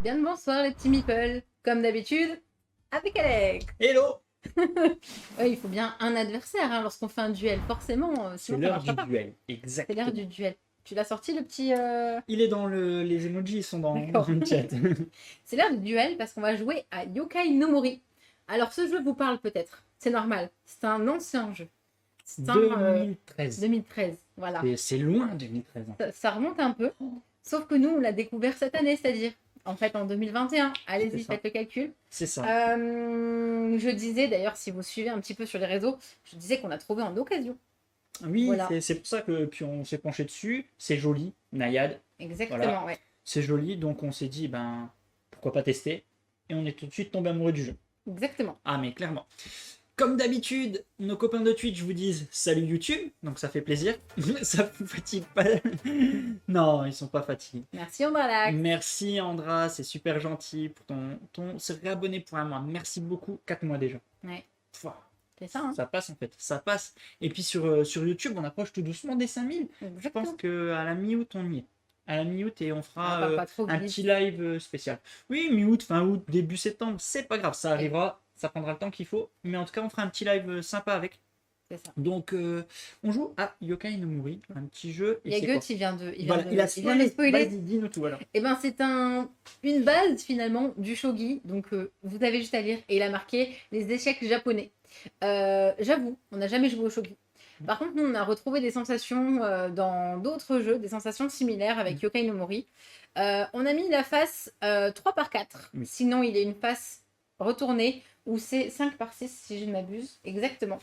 Bien le bonsoir les petits meeples, comme d'habitude, avec Alex. Hello. Il faut bien un adversaire hein, lorsqu'on fait un duel, forcément. C'est Sinon, ça l'heure marchera du pas. duel, C'est exactement. l'heure du duel. Tu l'as sorti le petit... Il est dans les emojis, ils sont dans D'accord. le chat. C'est l'heure du duel parce qu'on va jouer à Yokai no Mori. Alors ce jeu vous parle peut-être, c'est normal, c'est un ancien jeu. C'est un 2013. 2013, voilà. C'est loin 2013. Hein. Ça remonte un peu, sauf que nous on l'a découvert cette année, c'est-à-dire en fait en 2021. Allez-y, C'est ça. faites le calcul. C'est ça. Je disais d'ailleurs, si vous suivez un petit peu sur les réseaux, je disais qu'on a trouvé en occasion. Oui, Voilà. c'est pour ça que puis on s'est penché dessus. C'est joli, Nayade. Exactement, Voilà. ouais. C'est joli, donc on s'est dit, ben, pourquoi pas tester. Et on est tout de suite tombé amoureux du jeu. Exactement. Ah, mais clairement. Comme d'habitude, nos copains de Twitch vous disent salut YouTube, donc ça fait plaisir. Ça vous fatigue pas. Non, ils sont pas fatigués. Merci Andralax. Merci Andra, c'est super gentil pour ton se réabonner pour un mois. Merci beaucoup, 4 mois déjà. Ouais. Pouah, C'est ça, hein. ça passe en fait, ça passe. Et puis sur YouTube, on approche tout doucement des 5000. Je Exactement. pense qu'à la mi-août, on y est. À la mi-août et on fera pas trop un vite. petit live spécial. Oui, mi-août, fin août, début septembre, c'est pas grave, ça arrivera, ça prendra le temps qu'il faut. Mais en tout cas, on fera un petit live sympa avec. C'est ça. Donc, on joue à Yokai no Mori, un petit jeu. Il y a Goethe, il vient de spoilé. spoiler. Vas-y, dis-nous tout alors. Eh ben, c'est une base finalement du shogi. Donc, vous avez juste à lire. Et il a marqué les échecs japonais. J'avoue, on n'a jamais joué au shogi. Par contre, nous, on a retrouvé des sensations dans d'autres jeux, des sensations similaires avec Yokai no Mori. On a mis la face 3/4. Oui. Sinon, il y a une face retournée où c'est 5/6, si je ne m'abuse. Exactement.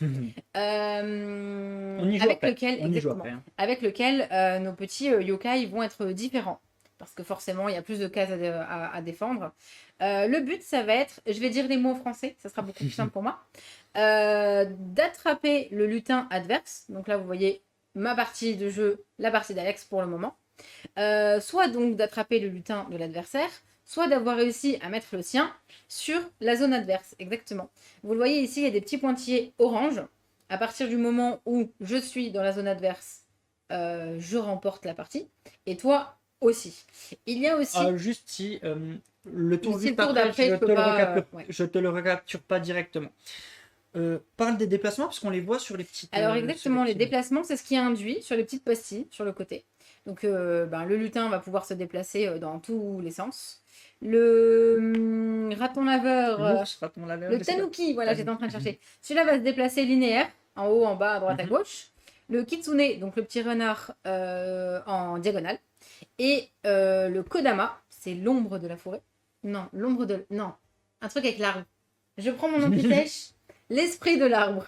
On y joue avec après. lequel, On y joue exactement, après, hein. avec lequel nos petits yokai vont être différents. Parce que forcément, il y a plus de cases à défendre. Le but, ça va être, je vais dire les mots en français, ça sera beaucoup plus simple pour moi, d'attraper le lutin adverse. Donc là, vous voyez ma partie de jeu, la partie d'Alex pour le moment. Soit donc d'attraper le lutin de l'adversaire, soit d'avoir réussi à mettre le sien sur la zone adverse, exactement. Vous le voyez ici, il y a des petits pointillés orange. À partir du moment où je suis dans la zone adverse, je remporte la partie. Et toi aussi. Il y a aussi... Juste si le tour Si juste le tour après, d'après, je te le recapture pas directement. Parle des déplacements parce qu'on les voit sur les petites. Alors exactement, les petites- déplacements, c'est ce qui est induit sur les petites pastilles sur le côté. Donc le lutin va pouvoir se déplacer dans tous les sens. Le raton laveur, L'ours, raton laveur, le je sais pas. tanuki, voilà, Tanuki. j'étais en train de chercher. Celui-là va se déplacer linéaire, en haut, en bas, à droite, à gauche. Le kitsune, donc le petit renard en diagonale. Et le kodama, c'est l'ombre de la forêt. Non, Non, un truc avec l'arbre. Je prends mon anti-sèche. L'esprit de l'arbre.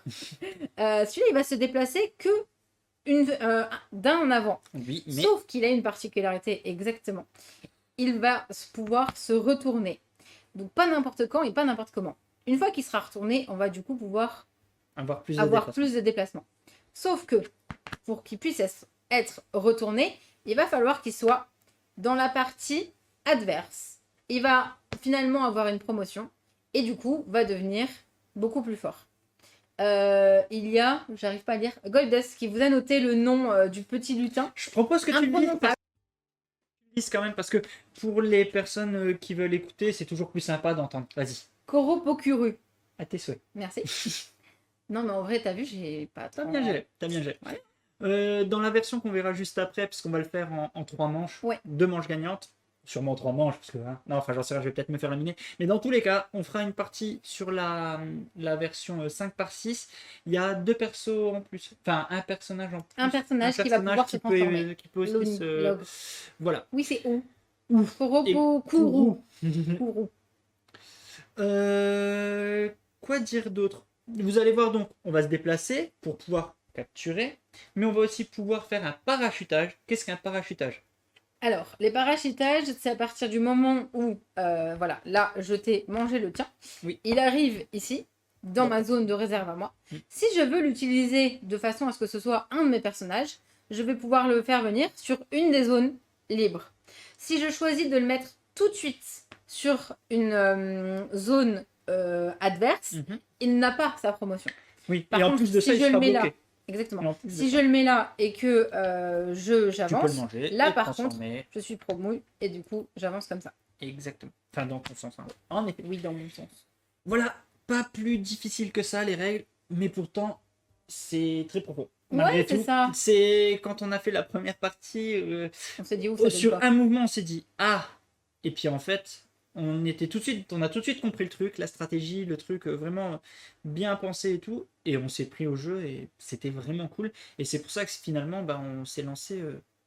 Celui-là, il va se déplacer que d'un en avant. Oui, mais Sauf qu'il a une particularité, exactement. Il va pouvoir se retourner. Donc pas n'importe quand et pas n'importe comment. Une fois qu'il sera retourné, on va du coup pouvoir avoir plus de avoir déplacements. plus de déplacements. Sauf que pour qu'il puisse être retourné, il va falloir qu'il soit dans la partie adverse. Il va finalement avoir une promotion et du coup va devenir beaucoup plus fort. Il y a, j'arrive pas à lire, Goldust qui vous a noté le nom du petit lutin. Je propose que tu le dises Imprononçable. quand même parce que pour les personnes qui veulent écouter, c'est toujours plus sympa d'entendre. Vas-y, Koropokuru. à tes souhaits. Merci. Non mais en vrai, t'as vu, j'ai pas T'as trop... bien géré, t'as bien géré. Ouais. Dans la version qu'on verra juste après, parce qu'on va le faire en 3 manches, Ouais. 2 manches gagnantes, sûrement 3 manches, parce que non, enfin j'en sais rien, je vais peut-être me faire laminer. Mais dans tous les cas, on fera une partie sur la version 5/6. Il y a 2 persos en plus, enfin un personnage en plus. Un personnage qui va pouvoir se transformer. Qui peut aussi se... Log. Voilà. Oui, c'est où Ouf. Koropokuru. Kuru. Quoi dire d'autre? Vous allez voir donc, on va se déplacer pour pouvoir capturer, mais on va aussi pouvoir faire un parachutage. Qu'est-ce qu'un parachutage? Alors, les parachutages, c'est à partir du moment où, voilà, là, je t'ai mangé le tien. Oui. Il arrive ici, dans ma zone de réserve à moi. Si je veux l'utiliser de façon à ce que ce soit un de mes personnages, je vais pouvoir le faire venir sur une des zones libres. Si je choisis de le mettre tout de suite sur une zone adverse, Mhm. il n'a pas sa promotion. Oui, Par et en contre, plus de ça, si il je le sera mets bloqué. là, exactement. Et en plus de Si ça, je le mets là et que tu peux le j'avance, manger là et par contre, transformer. je suis promu et du coup, j'avance comme ça. Exactement. Enfin, dans ton sens. Hein. En effet. Oui, dans mon sens. Voilà, pas plus difficile que ça, les règles, mais pourtant, c'est très profond. Ouais, Malgré c'est tout, ça. c'est quand on a fait la première partie, On s'est dit où ça donne sur quoi. un mouvement, on s'est dit ah, et puis en fait, on a tout de suite compris le truc, la stratégie, le truc vraiment bien pensé et tout, et on s'est pris au jeu et c'était vraiment cool. Et c'est pour ça que finalement, bah, on s'est lancé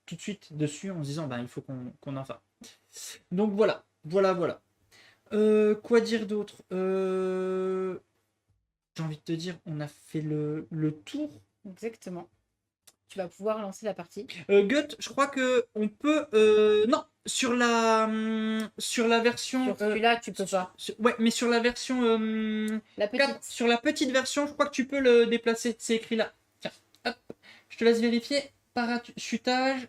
tout de suite dessus en se disant bah il faut qu'on en fasse. Donc voilà, voilà. Quoi dire d'autre J'ai envie de te dire, on a fait le tour. Exactement. Tu vas pouvoir lancer la partie. Gut, je crois que on peut. Non, sur la version. Sur celui-là, tu peux pas. Ouais, mais sur la version La 4, petite. sur la petite version, je crois que tu peux le déplacer. C'est écrit là. Tiens, hop, je te laisse vérifier. Parachutage.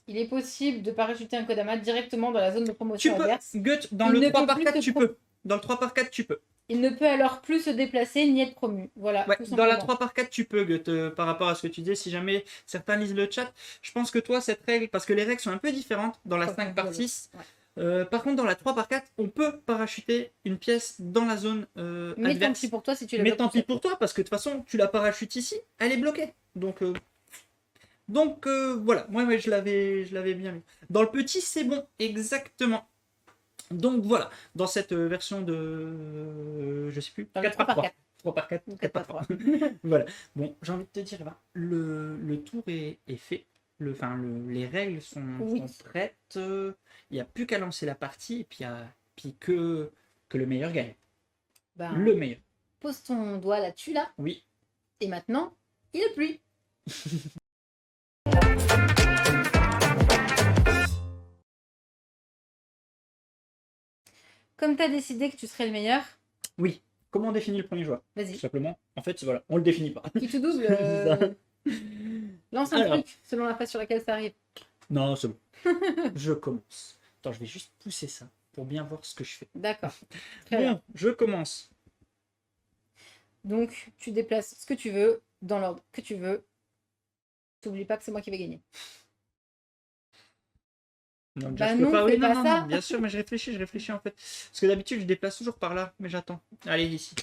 Il est possible de parachuter un Kodama directement dans la zone de Tu promotion peux. adverse. Gut, dans Il le ne 3 peut par plus 4 se tu peux. Dans le 3 par 4 tu peux. Il ne peut alors plus se déplacer ni être promu. Voilà, Ouais, tout dans la simplement. 3 par 4 tu peux, Gut, par rapport à ce que tu disais. Si jamais certains lisent le chat, je pense que toi, cette règle, parce que les règles sont un peu différentes dans la Comme 5 on dit par à l'autre. 6. Ouais. Par contre, dans la 3 par 4 on peut parachuter une pièce dans la zone Mais tant pis adverse. pour toi si tu le Mais bloques tant tout pis seul. pour toi, parce que de toute façon, tu la parachutes ici, elle est bloquée. Donc voilà, moi ouais, je l'avais bien mis. Dans le petit, c'est bon, exactement. Donc voilà, dans cette version de. Je sais plus, Dans le 4 3 par par 3. 4. 3 par 4, Ou 4 4 par par 3. 3. Voilà. Bon, j'ai envie de te dire, eh ben, le tour est fait. Les règles Oui. sont prêtes. Il n'y a plus qu'à lancer la partie et puis, puis que le meilleur gagne. Le Ben, meilleur. pose ton doigt là-dessus, là. Oui. Et maintenant, il est pluie. Comme tu as décidé que tu serais le meilleur, Oui. Comment on définit le premier joueur? Tout vas-y. simplement. En fait, voilà, on le définit pas. Qui tout double, C'est ça. lance un Alors, truc selon la phase sur laquelle ça arrive. non, c'est bon. Je commence. Attends, je vais juste pousser ça pour bien voir ce que je fais. D'accord. Très bien. Bon, je commence. Donc, tu déplaces ce que tu veux, dans l'ordre que tu veux. T'oublies pas que c'est moi qui vais gagner. Non, déjà, Bah je peux non, pas. fais Oui, non, pas non, ça. non, bien sûr, mais je réfléchis en fait. Parce que d'habitude, je déplace toujours par là, mais j'attends. Allez, ici.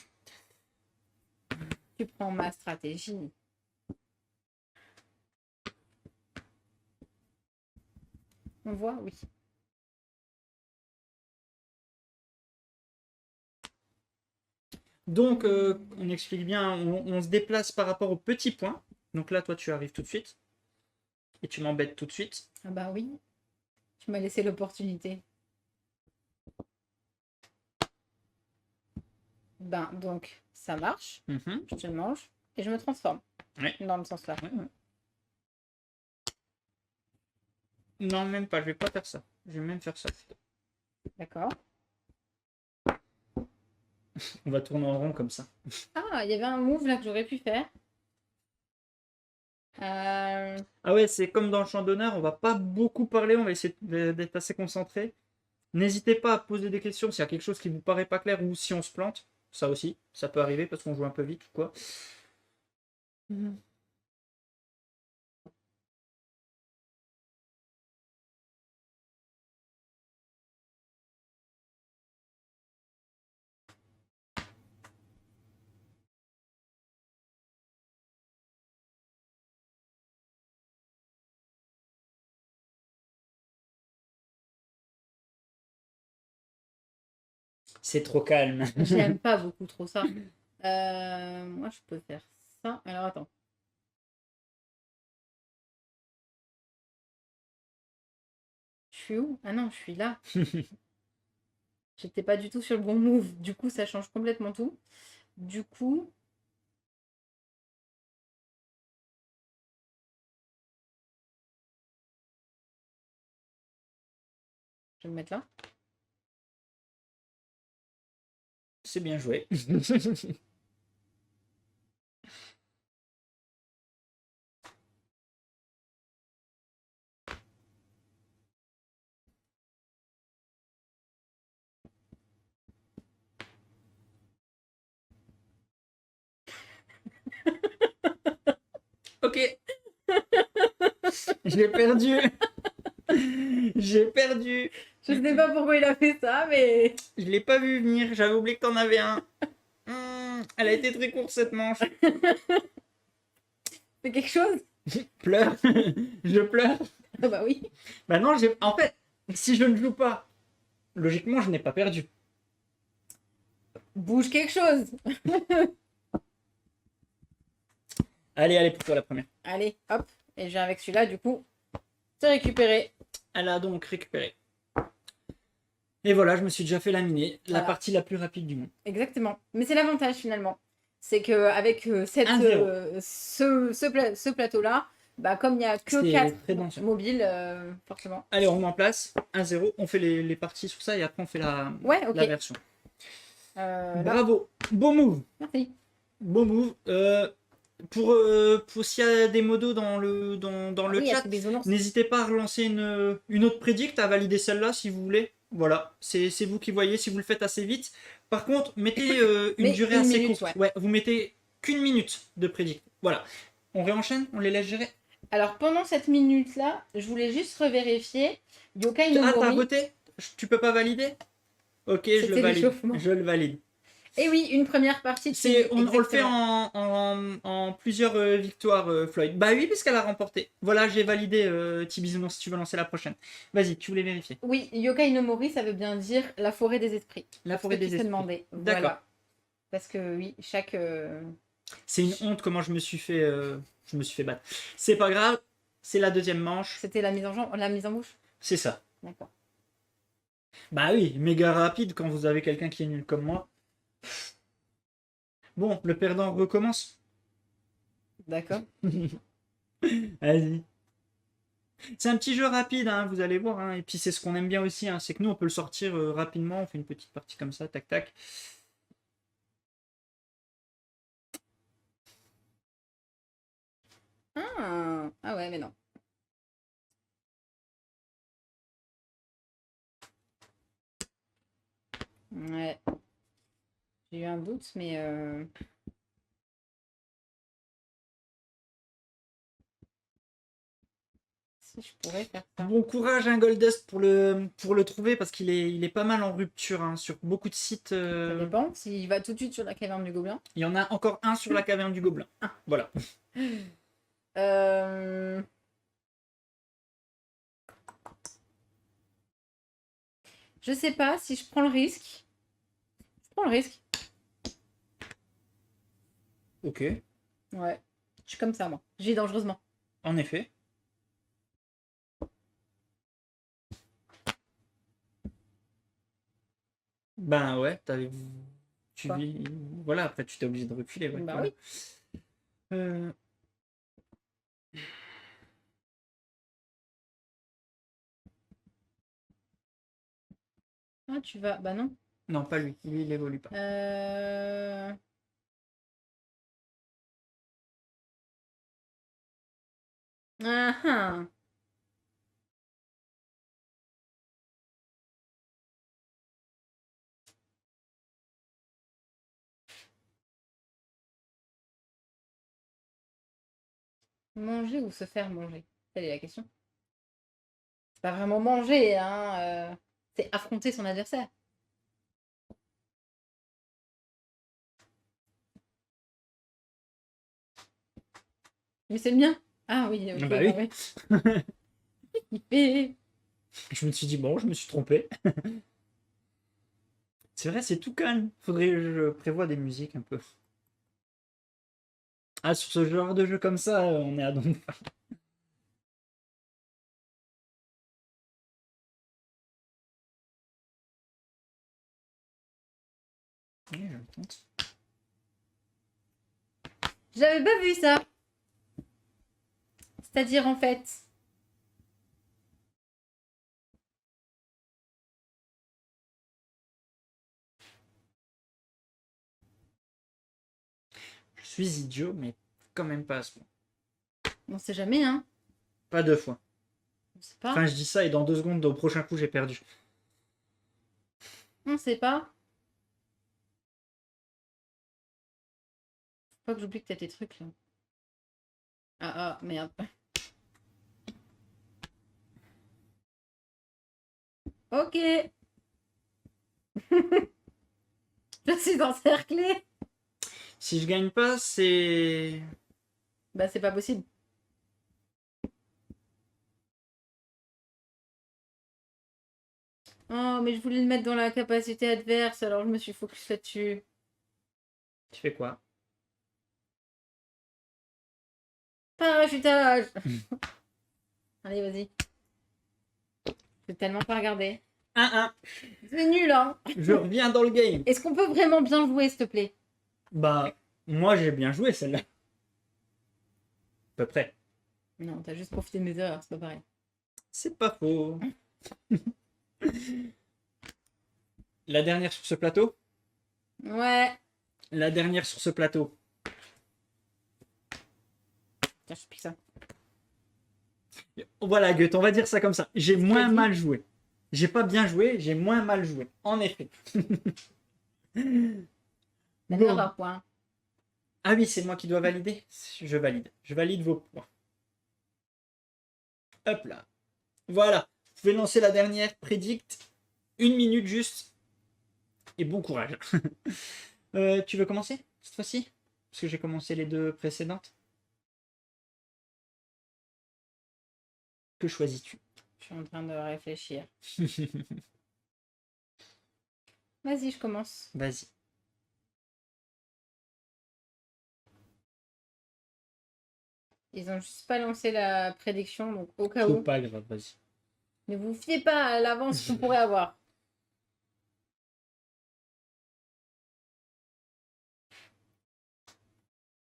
Tu prends ma stratégie. On voit, oui. Donc, on explique bien, on se déplace par rapport au petit point. Donc là, toi, tu arrives tout de suite. Et tu m'embêtes tout de suite. Ah bah oui. Tu m'as laissé l'opportunité. Ben, donc, ça marche. Mhm. Je te le mange et je me transforme. Ouais. Dans le sens là. Ouais, ouais. Non, même pas, je vais pas faire ça. Je vais même faire ça. D'accord. On va tourner en rond comme ça. Ah, il y avait un move là que j'aurais pu faire. Euh, Ah ouais, c'est comme dans le champ d'honneur, on va pas beaucoup parler, on va essayer d'être assez concentré. N'hésitez pas à poser des questions s'il y a quelque chose qui vous paraît pas clair ou si on se plante. Ça aussi, ça peut arriver parce qu'on joue un peu vite ou quoi. C'est trop calme. J'aime pas beaucoup trop ça. Moi, je peux faire ça. Alors, attends. Je suis où? Ah non, je suis là. J'étais pas du tout sur le bon move. Du coup, ça change complètement tout. Du coup, je vais me mettre là. C'est bien joué. J'ai perdu. J'ai perdu. Je sais pas pourquoi il a fait ça, mais... Je l'ai pas vu venir. J'avais oublié que t'en avais un. Elle a été très courte cette manche. C'est quelque chose? Pleure. Je pleure. Ah bah oui. Bah non, en fait, si je ne joue pas, logiquement, je n'ai pas perdu. Bouge quelque chose. Allez, pour toi la première. Allez, hop. Et je viens avec celui-là, du coup. C'est récupéré. Elle a donc récupéré. Et voilà, je me suis déjà fait laminer. La Voilà. partie la plus rapide du monde. Exactement. Mais c'est l'avantage finalement. C'est qu'avec ce plateau-là, bah, comme il n'y a que C'est 4 très dense. mobiles, forcément. Allez, on remet en place. 1-0. On fait les parties sur ça et après on fait la Ok. version. Là. Bravo. Beau move. Merci. Beau move. Pour s'il y a des modos dans le Oui, chat, n'hésitez pas à relancer une autre prédict, à valider celle-là si vous voulez. Voilà, c'est vous qui voyez si vous le faites assez vite. Par contre, mettez une durée assez courte. Ouais, vous mettez qu'une minute de prédict. Voilà. On réenchaîne, on les laisse gérer. Alors pendant cette minute-là, je voulais juste revérifier. Yokai no Mori. Ah, t'as voté? Tu peux pas valider? Ok, je le valide. Je le valide. Et oui, une première partie. On le fait en plusieurs victoires, Floyd. Bah oui, puisqu'elle a remporté. Voilà, j'ai validé, Tibisounours, si tu veux lancer la prochaine. Vas-y, tu voulais vérifier. Oui, Yokai no Mori, ça veut bien dire la forêt des esprits. La forêt des esprits. D'accord. Voilà. Parce que oui, chaque... C'est une honte comment je me suis fait battre. C'est pas grave, c'est la deuxième manche. C'était la mise en bouche? C'est ça. D'accord. Bah oui, méga rapide quand vous avez quelqu'un qui est nul comme moi. Bon, le perdant recommence. D'accord. Vas-y. C'est un petit jeu rapide, hein, vous allez voir. Hein. Et puis c'est ce qu'on aime bien aussi, hein, c'est que nous on peut le sortir rapidement. On fait une petite partie comme ça, tac tac. Ah ouais, mais non. Ouais. J'ai eu un doute, mais... Si je pourrais faire ça. Bon courage, hein, Goldust, pour le trouver, parce qu'il est pas mal en rupture, hein, sur beaucoup de sites. Ça dépend. S'il va tout de suite sur la caverne du Gobelin. Il y en a encore un sur la caverne du Gobelin. Voilà. Je sais pas si je prends le risque. Je prends le risque. Ok. Ouais. Je suis comme ça, moi. Je vis dangereusement. En effet. Ben ouais, tu vis... Voilà, après tu t'es obligé de reculer. Ouais, bah voilà. Oui. Ah, tu vas... Bah non. Non, pas lui. Lui, il évolue pas. Ah ah. Manger ou se faire manger? Telle est la question. C'est pas vraiment manger, hein. C'est affronter son adversaire. Mais c'est le mien. Ah oui, ok. Bah oui. Ouais. Je me suis dit, bon, je me suis trompé. C'est vrai, c'est tout calme. Faudrait que je prévoie des musiques un peu. Ah, sur ce genre de jeu comme ça, on est à donc. J'avais pas vu ça. C'est-à-dire en fait. Je suis idiot, mais quand même pas à ce point. On sait jamais, hein. Pas deux fois. On sait pas. Enfin, je dis ça et dans 2 secondes, au prochain coup, j'ai perdu. On sait pas. Faut pas que j'oublie que t'as tes trucs là. Ah ah, merde. Ok. Je suis encerclée. Si je gagne pas, c'est... Bah, c'est pas possible. Oh, mais je voulais le mettre dans la capacité adverse, alors je me suis focus là-dessus. Tu fais quoi? Parachutage. Allez, vas-y. Je vais tellement pas regarder. 1-1. C'est nul, hein. Je reviens dans le game. Est-ce qu'on peut vraiment bien jouer, s'il te plaît? Bah, moi j'ai bien joué celle-là. À peu près. Non, t'as juste profité de mes erreurs, c'est pas pareil. C'est pas faux. La dernière sur ce plateau? Ouais. La dernière sur ce plateau. Tiens, je pique ça. Voilà, Goethe, on va dire ça comme ça. J'ai moins dit. mal joué. J'ai pas bien joué, j'ai moins mal joué. En effet. La Bon. meilleure point. Ah oui, c'est moi qui dois valider. Je valide. Je valide vos points. Hop là. Voilà. Vous pouvez lancer la dernière. Prédicte. 1 minute juste. Et bon courage. Tu veux commencer cette fois-ci? Parce que j'ai commencé les deux précédentes. Que choisis-tu? Je suis en train de réfléchir. Vas-y, je commence. Vas-y. Ils ont juste pas lancé la prédiction, donc au cas C'est où. pas grave, vas-y. Ne vous fiez pas à l'avance qu'on pourrait avoir.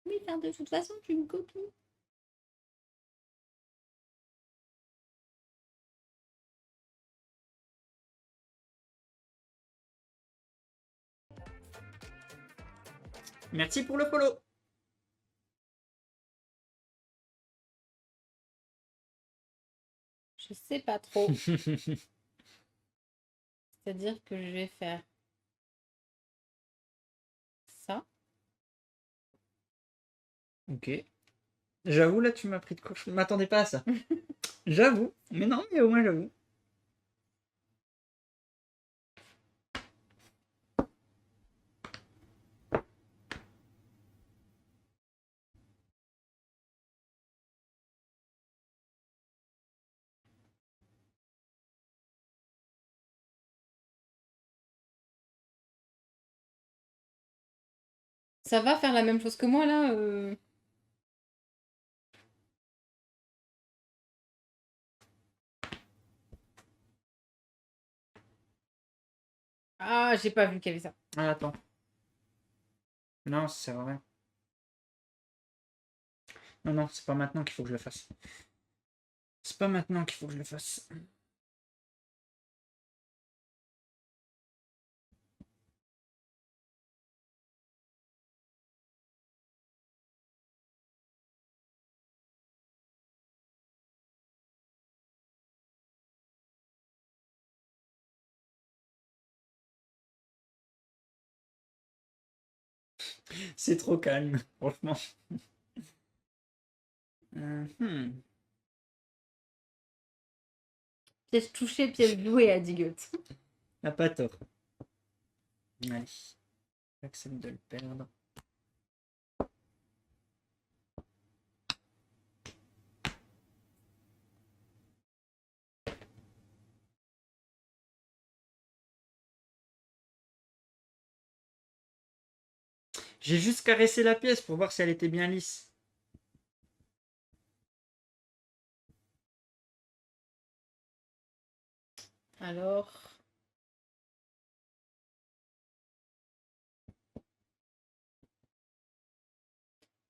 Mais de toute façon, tu me copies. Merci pour le follow. Je sais pas trop. C'est-à-dire que je vais faire ça. Ok. J'avoue, là, tu m'as pris de court. Je ne m'attendais pas à ça. J'avoue. Mais non, mais au moins, j'avoue. Ça va faire la même chose que moi là Ah, j'ai pas vu qu'il y avait ça. Ah, attends. Non, ça sert à rien. Non, non, c'est pas maintenant qu'il faut que je le fasse. C'est pas maintenant qu'il faut que je le fasse. C'est trop calme, franchement. Hmm. Pièce touchée, pièce douée, a dit Goethe. N'a pas tort. Allez. J'accepte de le perdre. J'ai juste caressé la pièce pour voir si elle était bien lisse. Alors.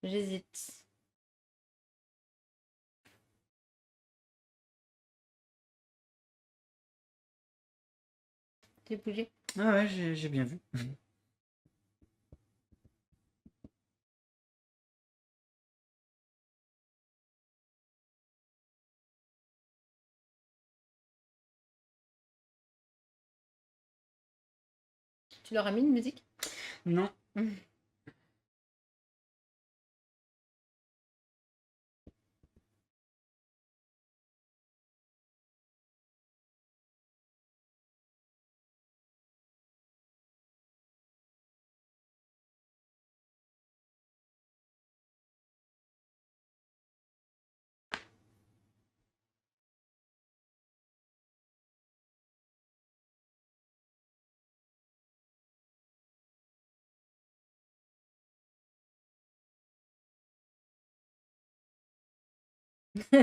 J'hésite. T'es bougé. Ah ouais, j'ai bien vu. Tu leur as mis une musique? Non.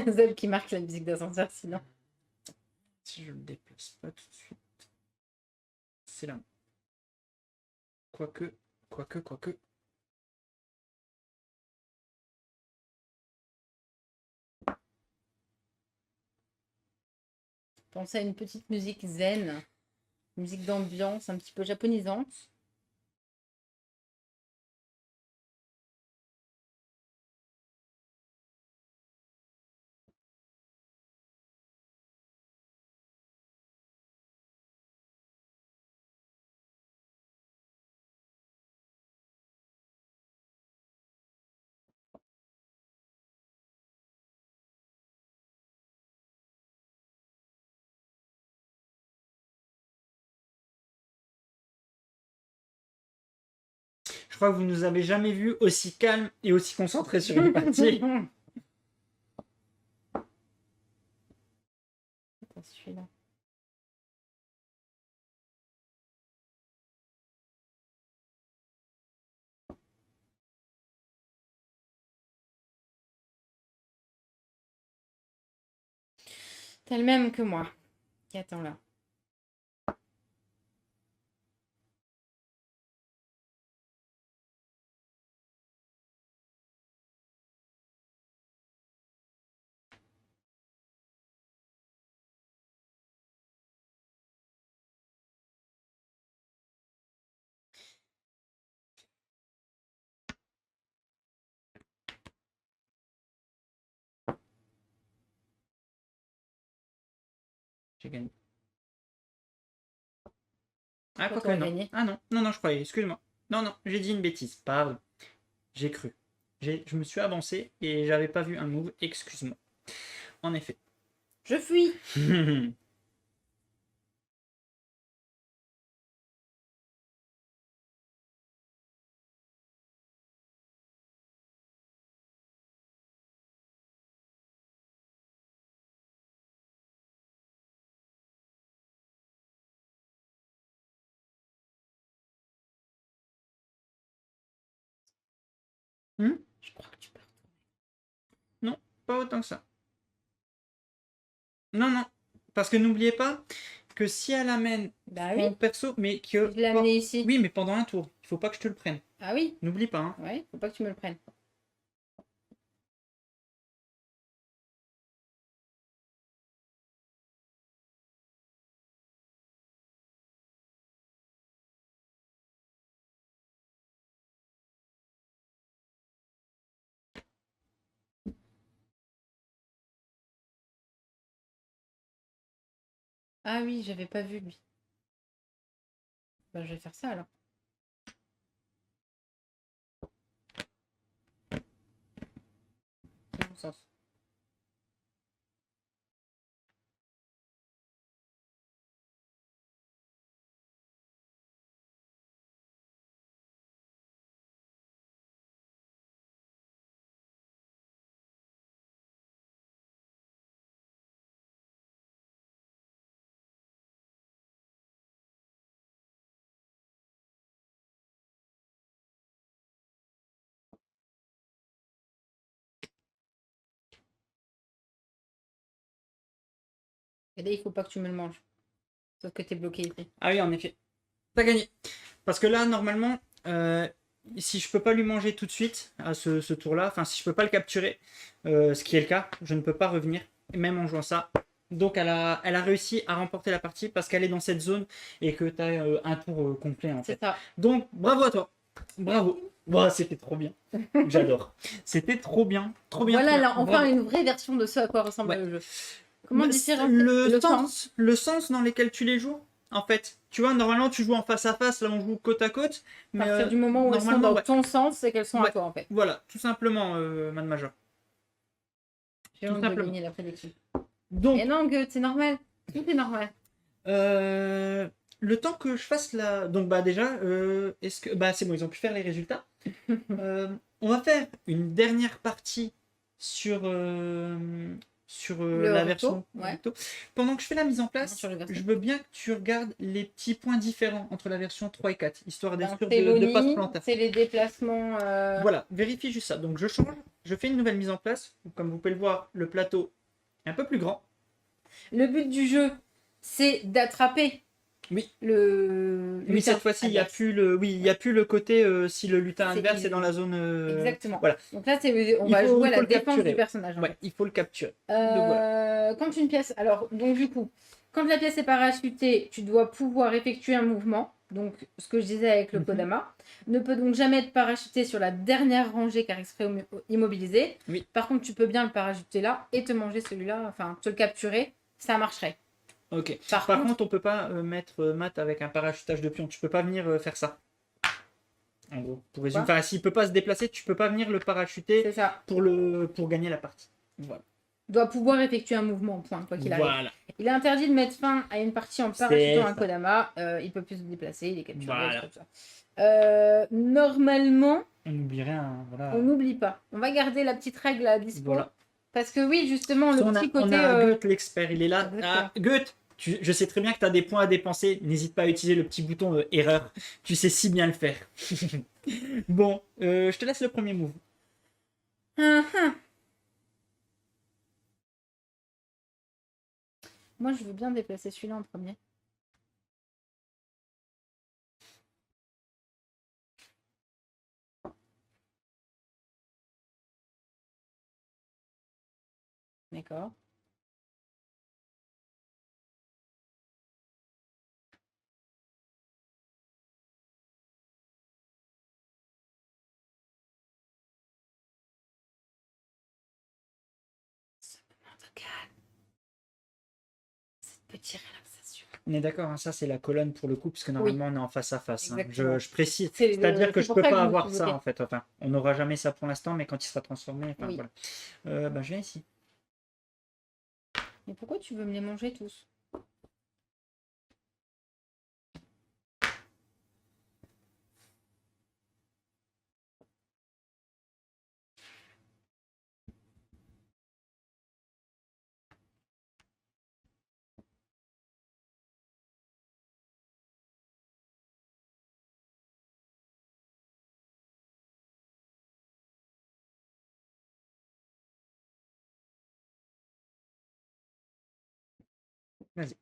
Zeb qui marque la musique d'ascenseur, sinon. Si je le déplace pas tout de suite. C'est là. Quoique. Pensez à une petite musique zen, musique d'ambiance un petit peu japonisante. Je crois que vous nous avez jamais vu aussi calme et aussi concentré sur une partie. Attends, celui-là. T'as le même que moi. Qui attend là. J'ai gagné. Ah, Pourquoi quoique t'aurais non. gagné? Ah non, je croyais, excuse-moi. Non, j'ai dit une bêtise, pardon. J'ai cru. Je me suis avancé et j'avais pas vu un move, excuse-moi. En effet. Je fuis. Je crois que tu peux retourner. Non, pas autant que ça. Non. Parce que n'oubliez pas que si elle amène Bah son oui. perso, mais que. Je l'ai amené ici. Oui, mais pendant un tour. Il faut pas que je te le prenne. Ah oui. N'oublie pas, hein. Ouais, faut pas que tu me le prennes. Ah oui, j'avais pas vu lui. Bah, je vais faire ça alors. C'est bon sens. Et là, il faut pas que tu me le manges. Sauf que t'es bloqué ici. Ah oui, en effet. T'as gagné. Parce que là, normalement, si je peux pas lui manger tout de suite à ce tour-là, enfin, si je peux pas le capturer, ce qui est le cas, je ne peux pas revenir, même en jouant ça. Donc, elle a réussi à remporter la partie parce qu'elle est dans cette zone et que tu as un tour complet en C'est fait. ça. Donc, bravo à toi. Bravo. Wow, c'était trop bien. J'adore. C'était trop bien. Trop bien. Voilà, trop bien. là, enfin Bravo. une vraie version de ce à quoi ressemble Ouais. le jeu. Comment Mais différencier le sens dans lequel tu les joues, en fait. Tu vois, normalement, tu joues en face à face, là, on joue côte à côte. À Mais partir du moment où elles sont normalement, dans ouais. ton sens, c'est qu'elles sont à Ouais. toi en fait. Voilà, tout simplement, Mad Major. J'ai Tout honte de simplement. gagner la prédiction. Donc, Et non, que c'est normal. Tout est normal. le temps que je fasse la. Donc, bah, déjà, est-ce que. Bah, c'est bon, ils ont pu faire les résultats. On va faire une dernière partie sur sur Le la recto, version ouais. recto. Pendant que je fais la mise en Non, place, sur le verso. je veux bien que tu regardes les petits points différents entre la version 3 et 4, histoire d'être Ben, sûr c'est de ne pas se l'ONI, planter. c'est les déplacements. Voilà, vérifie juste ça. Donc je change, je fais une nouvelle mise en place. Comme vous pouvez le voir, le plateau est un peu plus grand. Le but du jeu, c'est d'attraper Oui. le Oui, lutin cette fois-ci, il n'y a adverse. plus le, oui, il y a plus le côté si le lutin C'est- adverse est dans la zone. Exactement. Voilà. Donc là, on Il va faut, jouer il à faut la le défense du capturer. personnage. En Ouais, fait. il faut le capturer. Donc voilà. Quand une pièce. Alors, donc du coup, quand la pièce est parachutée, tu dois pouvoir effectuer un mouvement. Donc, ce que je disais avec le Mhm. Kodama. Ne peut donc jamais être parachuté sur la dernière rangée car il serait immobilisé. Oui. Par contre, tu peux bien le parachuter là et te manger celui-là, enfin, te le capturer. Ça marcherait. Ok. Par Par contre, contre, on peut pas mettre mat avec un parachutage de pion. Tu peux pas venir faire ça. En gros, pour résumer. quoi, Enfin, s'il peut pas se déplacer, tu peux pas venir le parachuter c'est ça. pour gagner la partie. Voilà. Doit pouvoir effectuer un mouvement, point, quoi qu'il arrive. Voilà. Il est interdit de mettre fin à une partie en C'est parachutant un ça. Kodama. Il peut plus se déplacer, il est capturé, Voilà. tout ça. Normalement, On n'oublie rien. Voilà. on n'oublie pas. On va garder la petite règle à dispo. Voilà. Parce que oui, justement, le petit On côté... a Goethe l'expert, il est là. Exactement. Ah, Goethe, je sais très bien que tu as des points à dépenser. N'hésite pas à utiliser le petit bouton erreur. Tu sais si bien le faire. Bon, je te laisse le premier move. Moi, je veux bien déplacer celui-là en premier. D'accord. Cette petite relaxation. On est d'accord, hein, ça c'est la colonne pour le coup, puisque normalement on est en face à face. Hein. Exactement. Je précise. C'est C'est-à-dire que c'est je pour peux ça pas je me avoir suis ça bloquée. en fait. Enfin, on n'aura jamais ça pour l'instant, mais quand il sera transformé, enfin, Oui. voilà. Je viens ici. Mais pourquoi tu veux me les manger tous? Vas-y.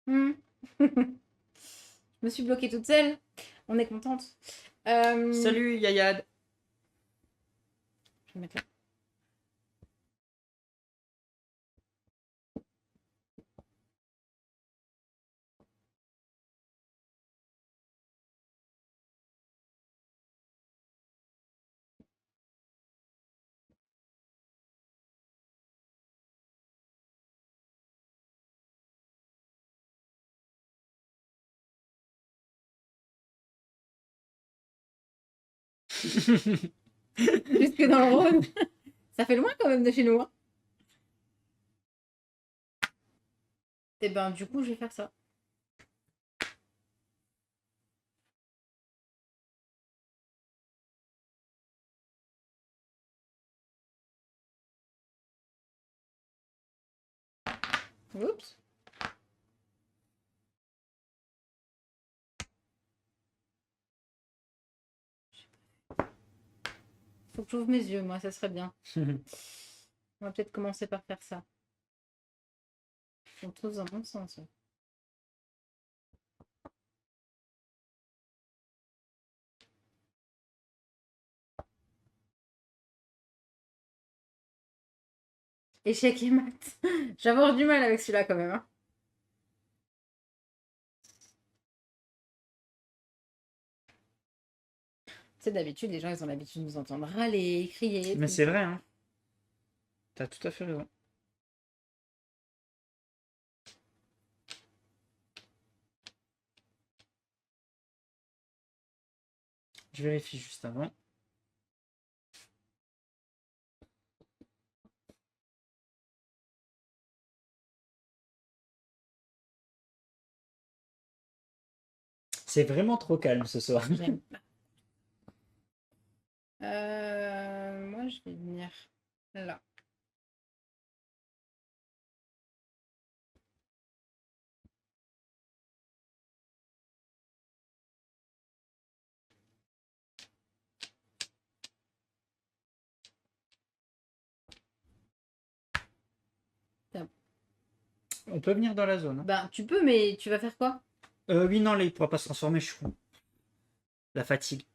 Je me suis bloquée toute seule. On est contente. Salut Yayad. Je vais mettre là. Jusque dans le Rhône. Ça fait loin quand même de chez nous. Hein. Et ben du coup, je vais faire ça. Oups. Faut que j'ouvre mes yeux, moi, ça serait bien. On va peut-être commencer par faire ça. On trouve dans mon sens. Ouais. Échec et mat. Je vais avoir du mal avec celui-là quand même. Hein. Tu sais, d'habitude, les gens, ils ont l'habitude de nous entendre râler, crier. Mais tout. c'est vrai, hein. T'as tout à fait raison. Je vérifie juste avant. C'est vraiment trop calme ce soir. J'aime pas. Moi, je vais venir là. On peut venir dans la zone. Hein. Ben, tu peux, mais tu vas faire quoi? Oui, non, là, il pourra pas se transformer, je suis con. La fatigue.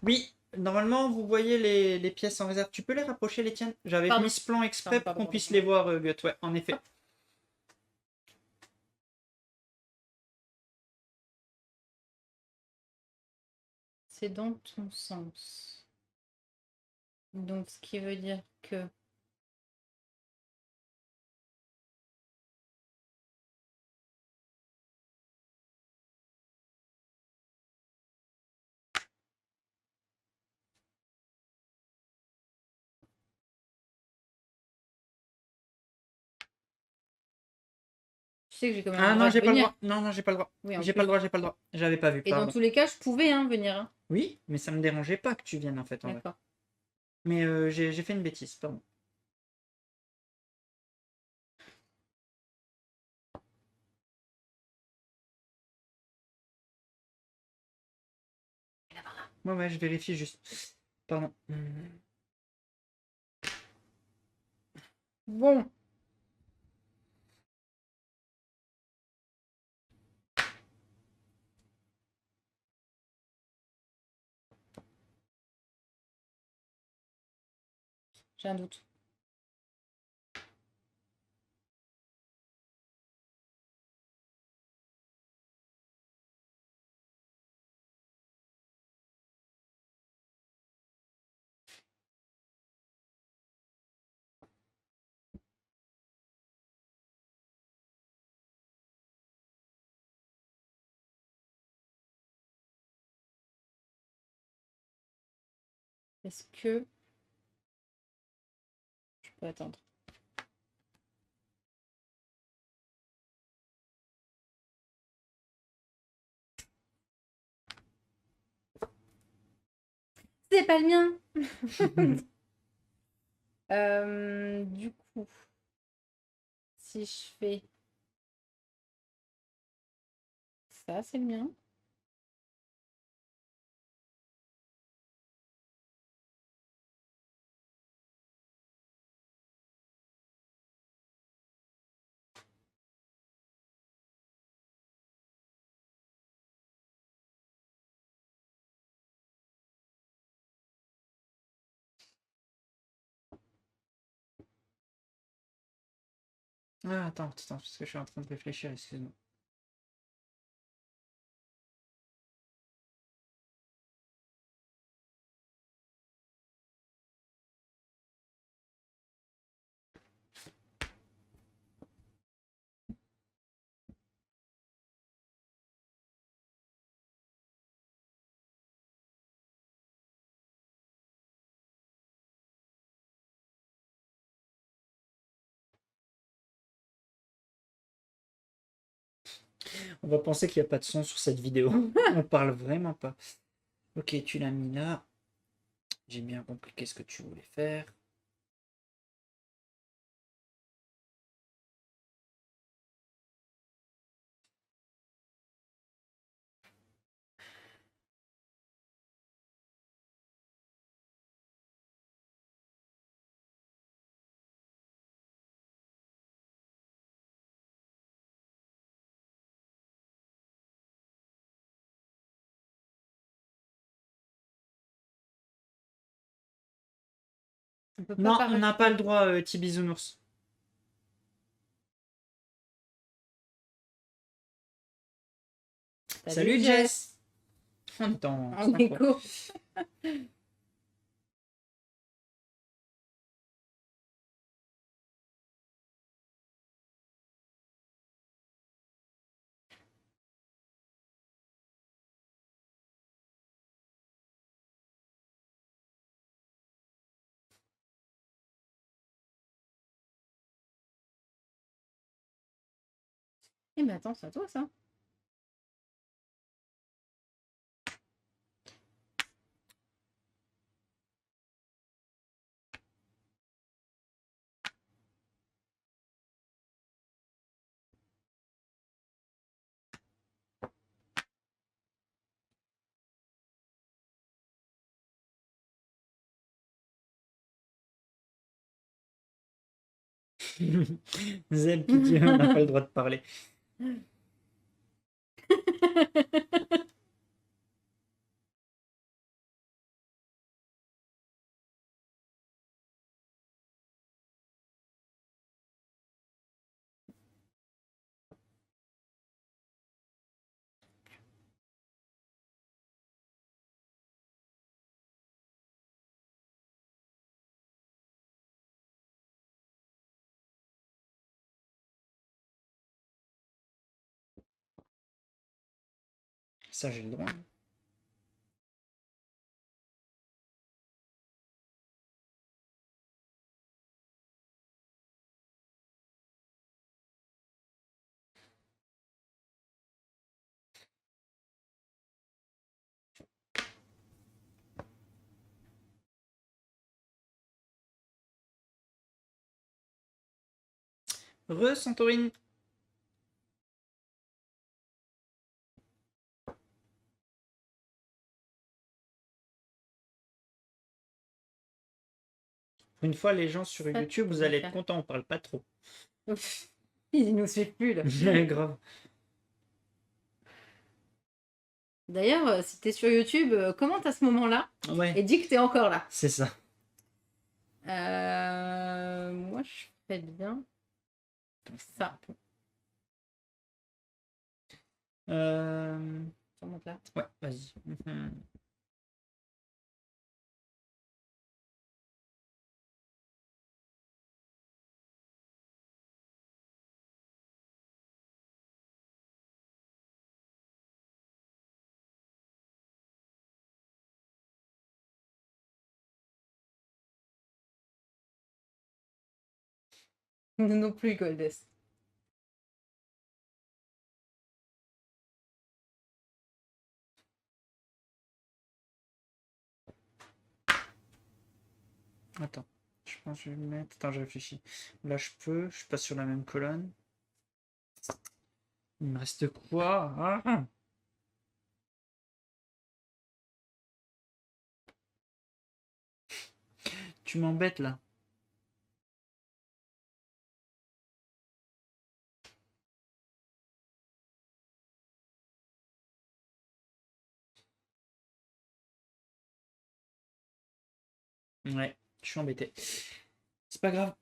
Oui, normalement, vous voyez les pièces en réserve. Tu peux les rapprocher, les tiennes? J'avais Pardon. mis ce plan exprès Pardon, pour qu'on pardon, puisse pardon. les voir, Gut. Ouais, en effet. C'est dans ton sens. Donc, ce qui veut dire que... Tu sais que j'ai quand même le Ah droit non, de j'ai pas le venir. droit. Non, non, j'ai pas le droit. Oui, en J'ai pas le plus. droit, j'ai pas le droit. J'avais pas vu, Et dans pardon. tous les cas, je pouvais hein, venir. Hein. Oui, mais ça me dérangeait pas que tu viennes en fait, en vrai. D'accord. Mais j'ai fait une bêtise, pardon. Ouais, ouais, je vérifie juste. Pardon. Bon. J'ai un doute. Est-ce que je peux attendre? C'est pas le mien. Du coup, si je fais ça, c'est le mien. Ah, attends, attends, parce que je suis en train de réfléchir, excuse-moi. On va penser qu'il n'y a pas de son sur cette vidéo. On parle vraiment pas. Ok, tu l'as mis là. J'ai bien compris qu'est-ce que tu voulais faire. On peut Non, pas on n'a pas rajouter. le droit, Tibisounours. Salut Jess. On est en En synchro. écho. Eh mais attends, c'est à toi ça. Zeb qui dit on n'a pas le droit de parler. Ça, j'ai le droit. Santorini. Une fois, les gens sur Ça, YouTube, tu vous vas allez être faire. contents, on parle pas trop. Ouf, ils nous suivent plus là. Grave. D'ailleurs, si t'es sur YouTube, commente à ce moment-là et Ouais, dis que t'es encore là. c'est ça. Moi, je fais bien ça. Euh... Ça monte là. Ouais, vas-y. Mhm. Non plus, Goldes. Attends, je pense que je vais mettre. Attends, je réfléchis. Là, je passe sur la même colonne. Il me reste quoi? Ah. Tu m'embêtes là. Ouais, je suis embêté. C'est pas grave.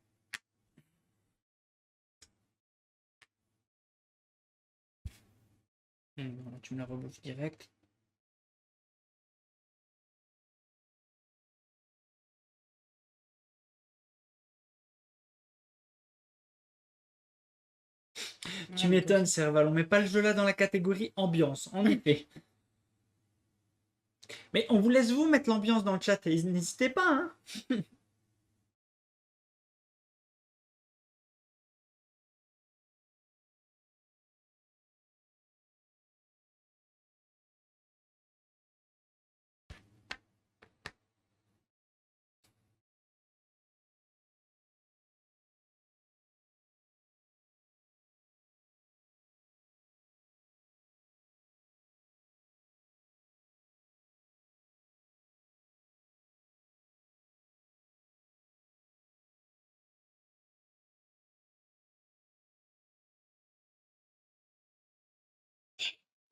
Voilà, tu me la rebouches direct. Tu m'étonnes, Serval. On met pas le jeu là dans la catégorie ambiance, en effet. Mais on vous laisse vous mettre l'ambiance dans le chat. Et n'hésitez pas, hein.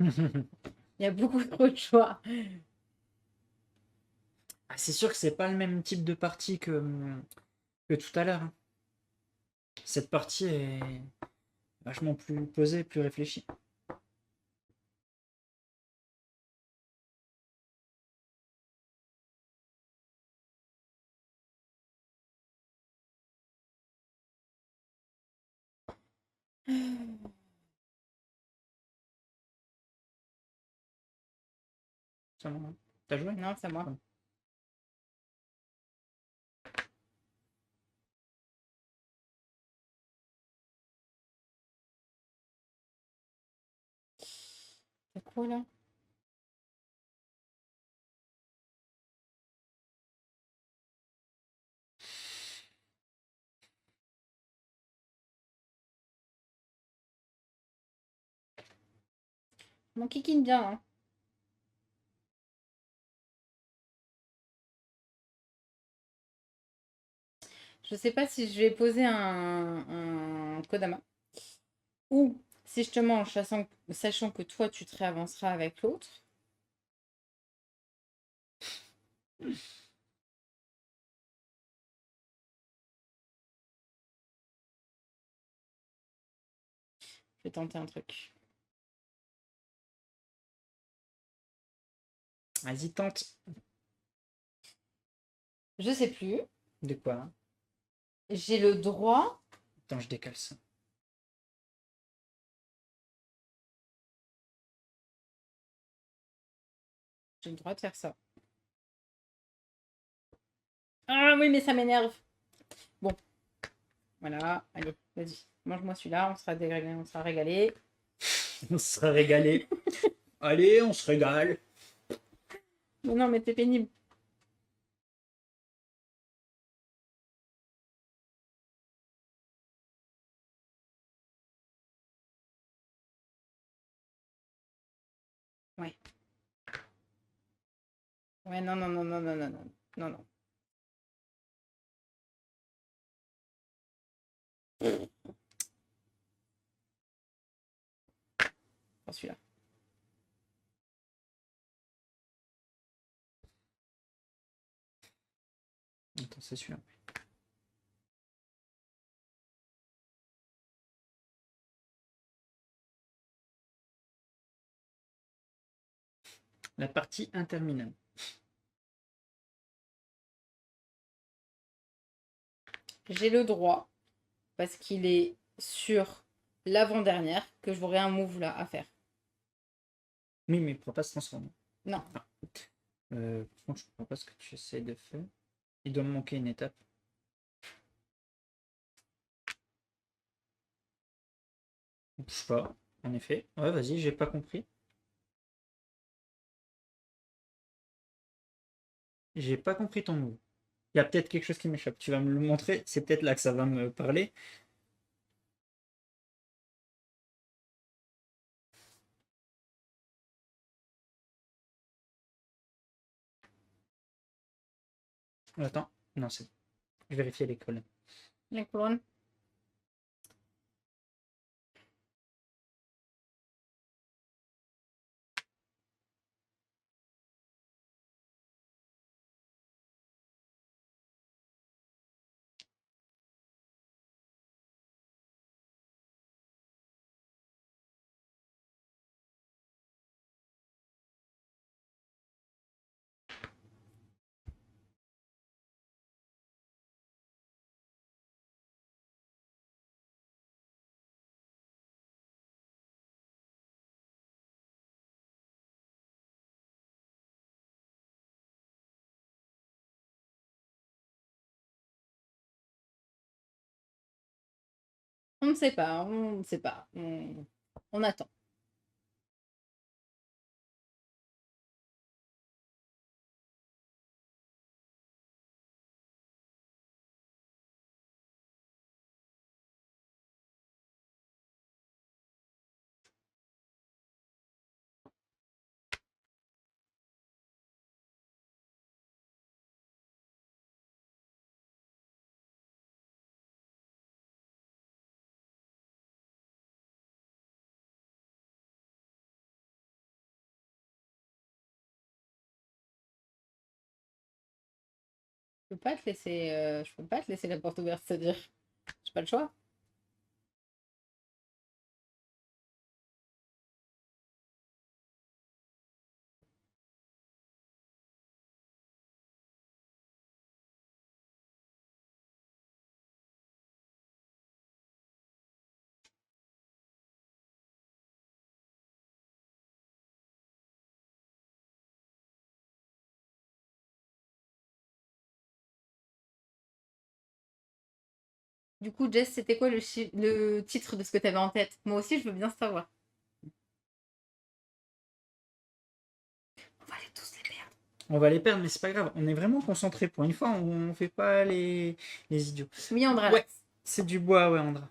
Il y a beaucoup trop de choix. Ah, c'est sûr que c'est pas le même type de partie que tout à l'heure, hein. Cette partie est vachement plus posée, plus réfléchie. Ça, non. T'as joué? Non, c'est moi. micro là? Mon kikine bien, hein. Je sais pas si je vais poser un Kodama. Ou si je te mange, sachant que toi, tu te réavanceras avec l'autre. Je vais tenter un truc. Vas-y, tente. Je sais plus. De quoi? J'ai le droit. Attends, je décale ça. J'ai le droit de faire ça. Ah oui, mais ça m'énerve. Bon. Voilà. Allez, vas-y. Mange-moi celui-là. On sera déréglé, on sera régalé. On sera régalé. Allez, on se régale. Mais non, mais t'es pénible. Ouais. Ouais, non, non, non, non, non, non, non. Non, non. Pas celui-là. Attends, c'est celui-là. La partie interminable. J'ai le droit, parce qu'il est sur l'avant-dernière, que j'aurai un move là à faire. Oui, mais il ne pourra pas se transformer. Non. Par contre, je ne comprends pas ce que tu essaies de faire. Il doit me manquer une étape. On bouge pas, en effet. Ouais, vas-y, j'ai pas compris. J'ai pas compris ton move. Il y a peut-être quelque chose qui m'échappe. Tu vas me le montrer. C'est peut-être là que ça va me parler. Attends. Non, c'est. Je vérifie les colonnes. Les couronnes. On ne sait pas, on ne sait pas. On attend. Je peux pas te laisser, je peux pas te laisser la porte ouverte, c'est-à-dire, j'ai pas le choix. Du coup, Jess, c'était quoi le titre de ce que tu avais en tête? Moi aussi, je veux bien savoir. On va les perdre, mais c'est pas grave. On est vraiment concentré pour une fois. On fait pas les idiots. Oui, Andra, Ouais, l'axe. c'est du bois, ouais, Andra.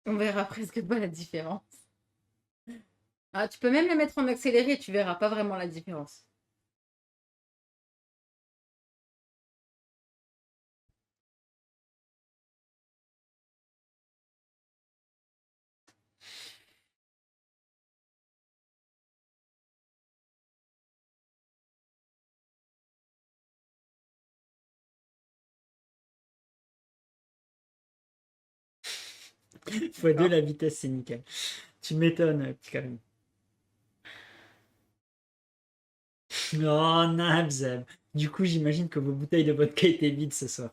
On verra presque pas la différence. Ah, tu peux même les mettre en accéléré, tu verras pas vraiment la différence. x2 D'accord. la vitesse, c'est nickel. Tu m'étonnes, petit Karim. Oh, Nabzeb. Du coup, j'imagine que vos bouteilles de vodka étaient vides ce soir.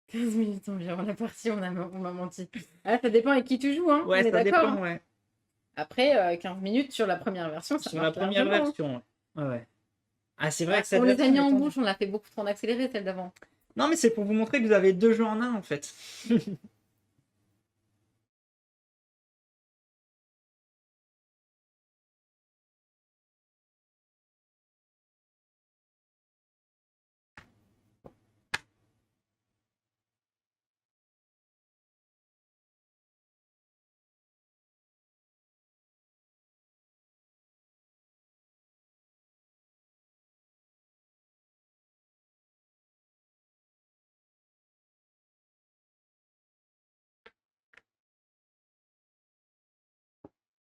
15 minutes environ la partie, on m'a menti. Ah, ça dépend avec qui tu joues, hein, on Ouais, est ça d'accord, dépend, hein. ouais. Après, 15 minutes sur la première version, ça Sur la marche première largement, hein. version, ouais. Ouais, ouais. Ah, c'est vrai Ah, que cette on les a version, mis elle est en tendue. bouche, on l'a fait beaucoup trop en accéléré, celle d'avant. Non, mais c'est pour vous montrer que vous avez deux jeux en un, en fait.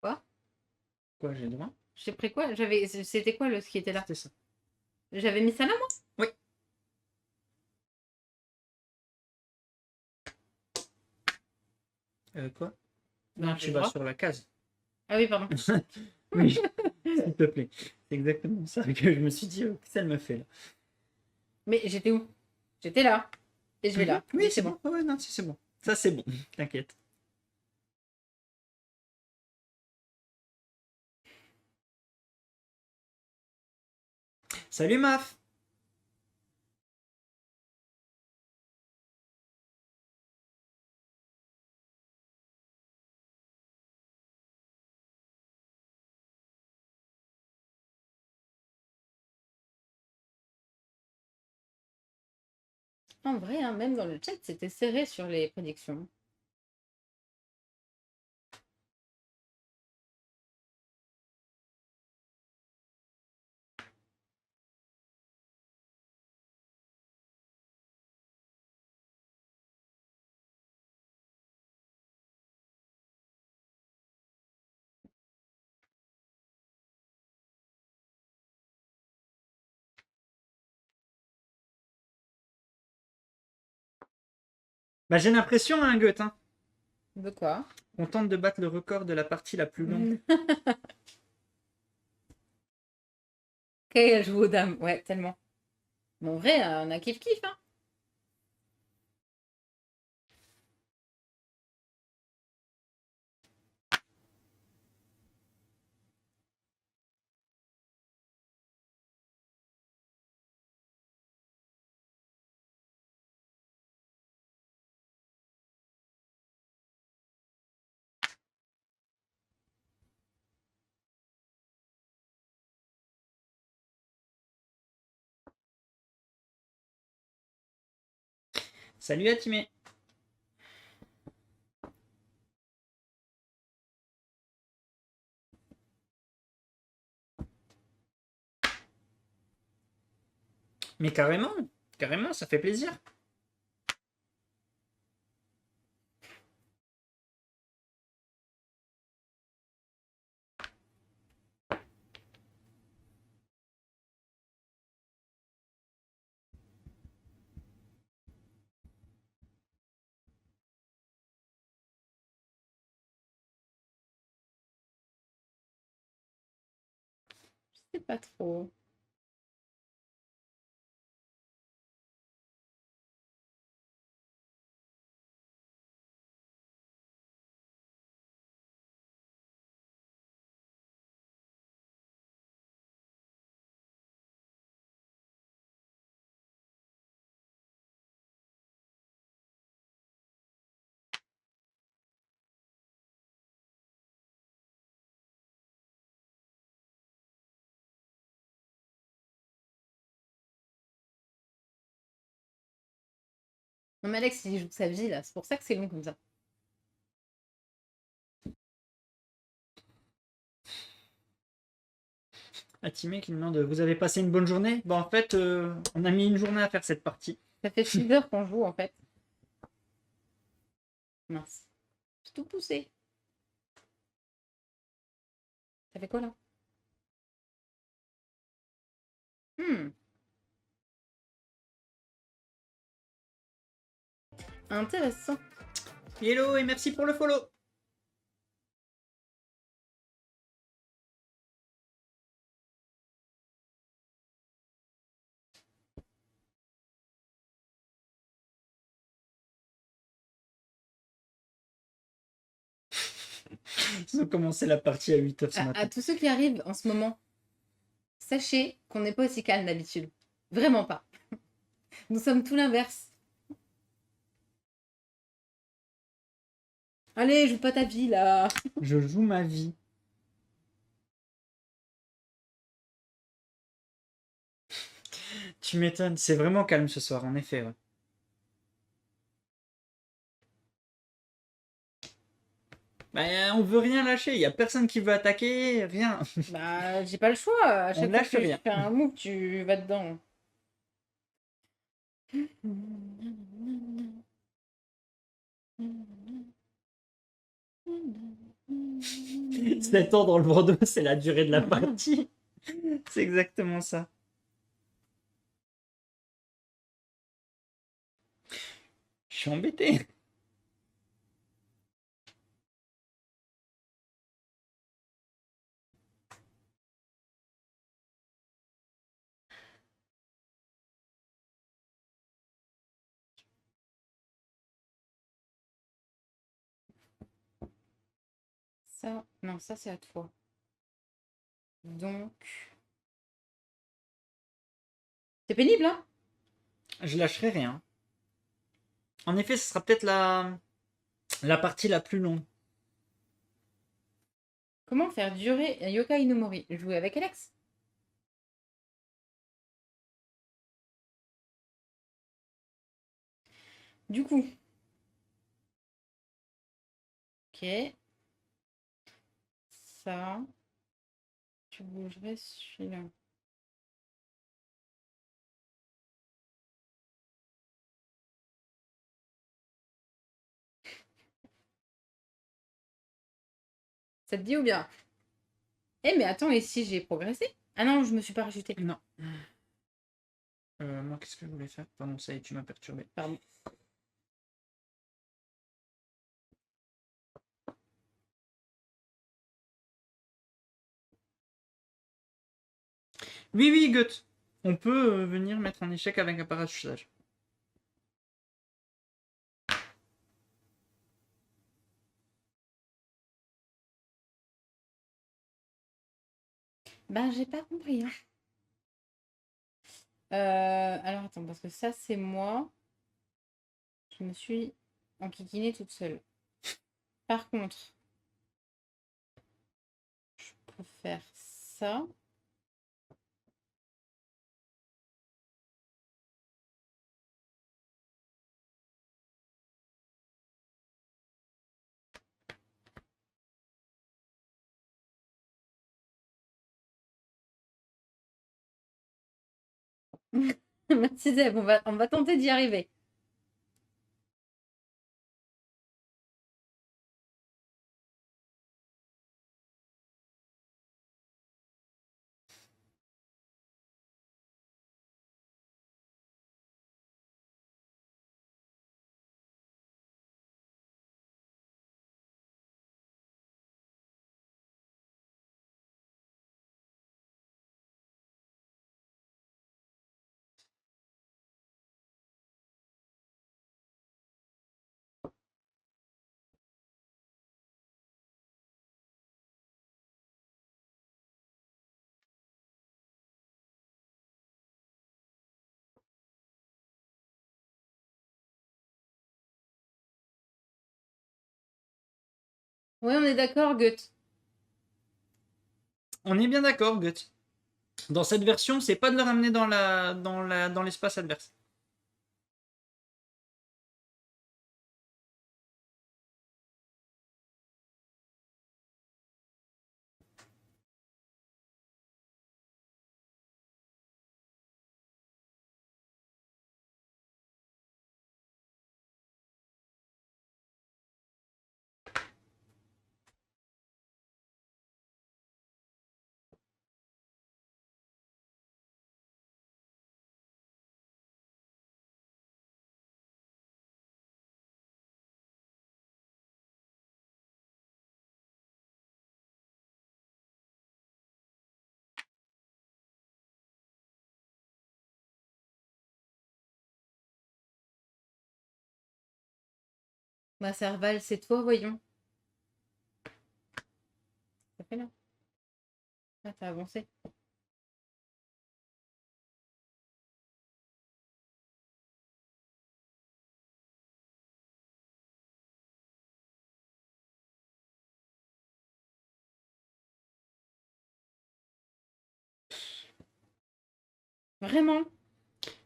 Quoi? Quoi, j'ai le droit? J'ai pris quoi? C'était quoi ce qui était là? C'était ça. J'avais mis ça là, moi? Oui. Quoi? Ben, Non, j'ai tu le vas droit. sur la case. Ah oui, pardon. Oui, s'il te plaît. C'est exactement ça que je me suis dit, qu'est-ce qu'elle me fait là? Mais j'étais où? J'étais là. Et je vais là. Oui, Oui, c'est c'est bon. bon. Ouais, non, c'est bon. Ça, c'est bon. T'inquiète. Salut, Maf. En vrai, hein, même dans le chat, c'était serré sur les prédictions. Bah, j'ai l'impression, hein, Goethe, hein, De quoi? on tente de battre le record de la partie la plus longue. Elle joue aux dames. Ouais, tellement. Mais en vrai, on a kiff-kiff, hein. Salut, Atimé. Mais carrément, carrément, ça fait plaisir. Je sais pas trop. Non, mais Alex, il joue sa vie, là. C'est pour ça que c'est long comme ça. Atimé qui demande vous avez passé une bonne journée? Bon, en fait, on a mis une journée à faire cette partie. Ça fait 6 heures qu'on joue, en fait. Mince. J'ai tout poussé. Ça fait quoi, là? Intéressant. Hello et merci pour le follow. Ils ont commencé la partie à 8h ce matin. À tous ceux qui arrivent en ce moment, sachez qu'on n'est pas aussi calme d'habitude. Vraiment pas. Nous sommes tout l'inverse. Allez, joue pas ta vie, là. Je joue ma vie. Tu m'étonnes, c'est vraiment calme ce soir, en effet. Ouais. Bah, on veut rien lâcher, il y a personne qui veut attaquer, rien. Bah, j'ai pas le choix. À On chaque fois lâche que rien. tu fais un move, tu vas dedans. Cet ans dans le Bordeaux, c'est la durée de la partie. C'est exactement ça. Je suis embêté. Ça, non, ça c'est à toi. Donc, c'est pénible, hein? Je lâcherai rien. En effet, ce sera peut-être la partie la plus longue. Comment faire durer Yoka Inomori? Jouer avec Alex? Du coup. Ok. Ça. Tu bougerais celui-là. Ça te dit ou bien? Eh, mais attends, et si j'ai progressé? Ah non, je me suis pas rajouté. Non. Moi, qu'est-ce que je voulais faire? Pardon, ça y est, tu m'as perturbé. Pardon. Oui, oui, Gut. On peut venir mettre un échec avec un parachutage. Ben, j'ai pas compris, hein. Alors attends, parce que ça c'est moi. Je me suis enquiquinée toute seule. Par contre, je peux faire ça. Merci Zeb, on va tenter d'y arriver. Oui, on est d'accord, Gut. On est bien d'accord, Gut. Dans cette version, c'est pas de le ramener dans l'espace adverse. Ma Serval, c'est toi, voyons. Ça fait là. Ah, t'as avancé. Vraiment?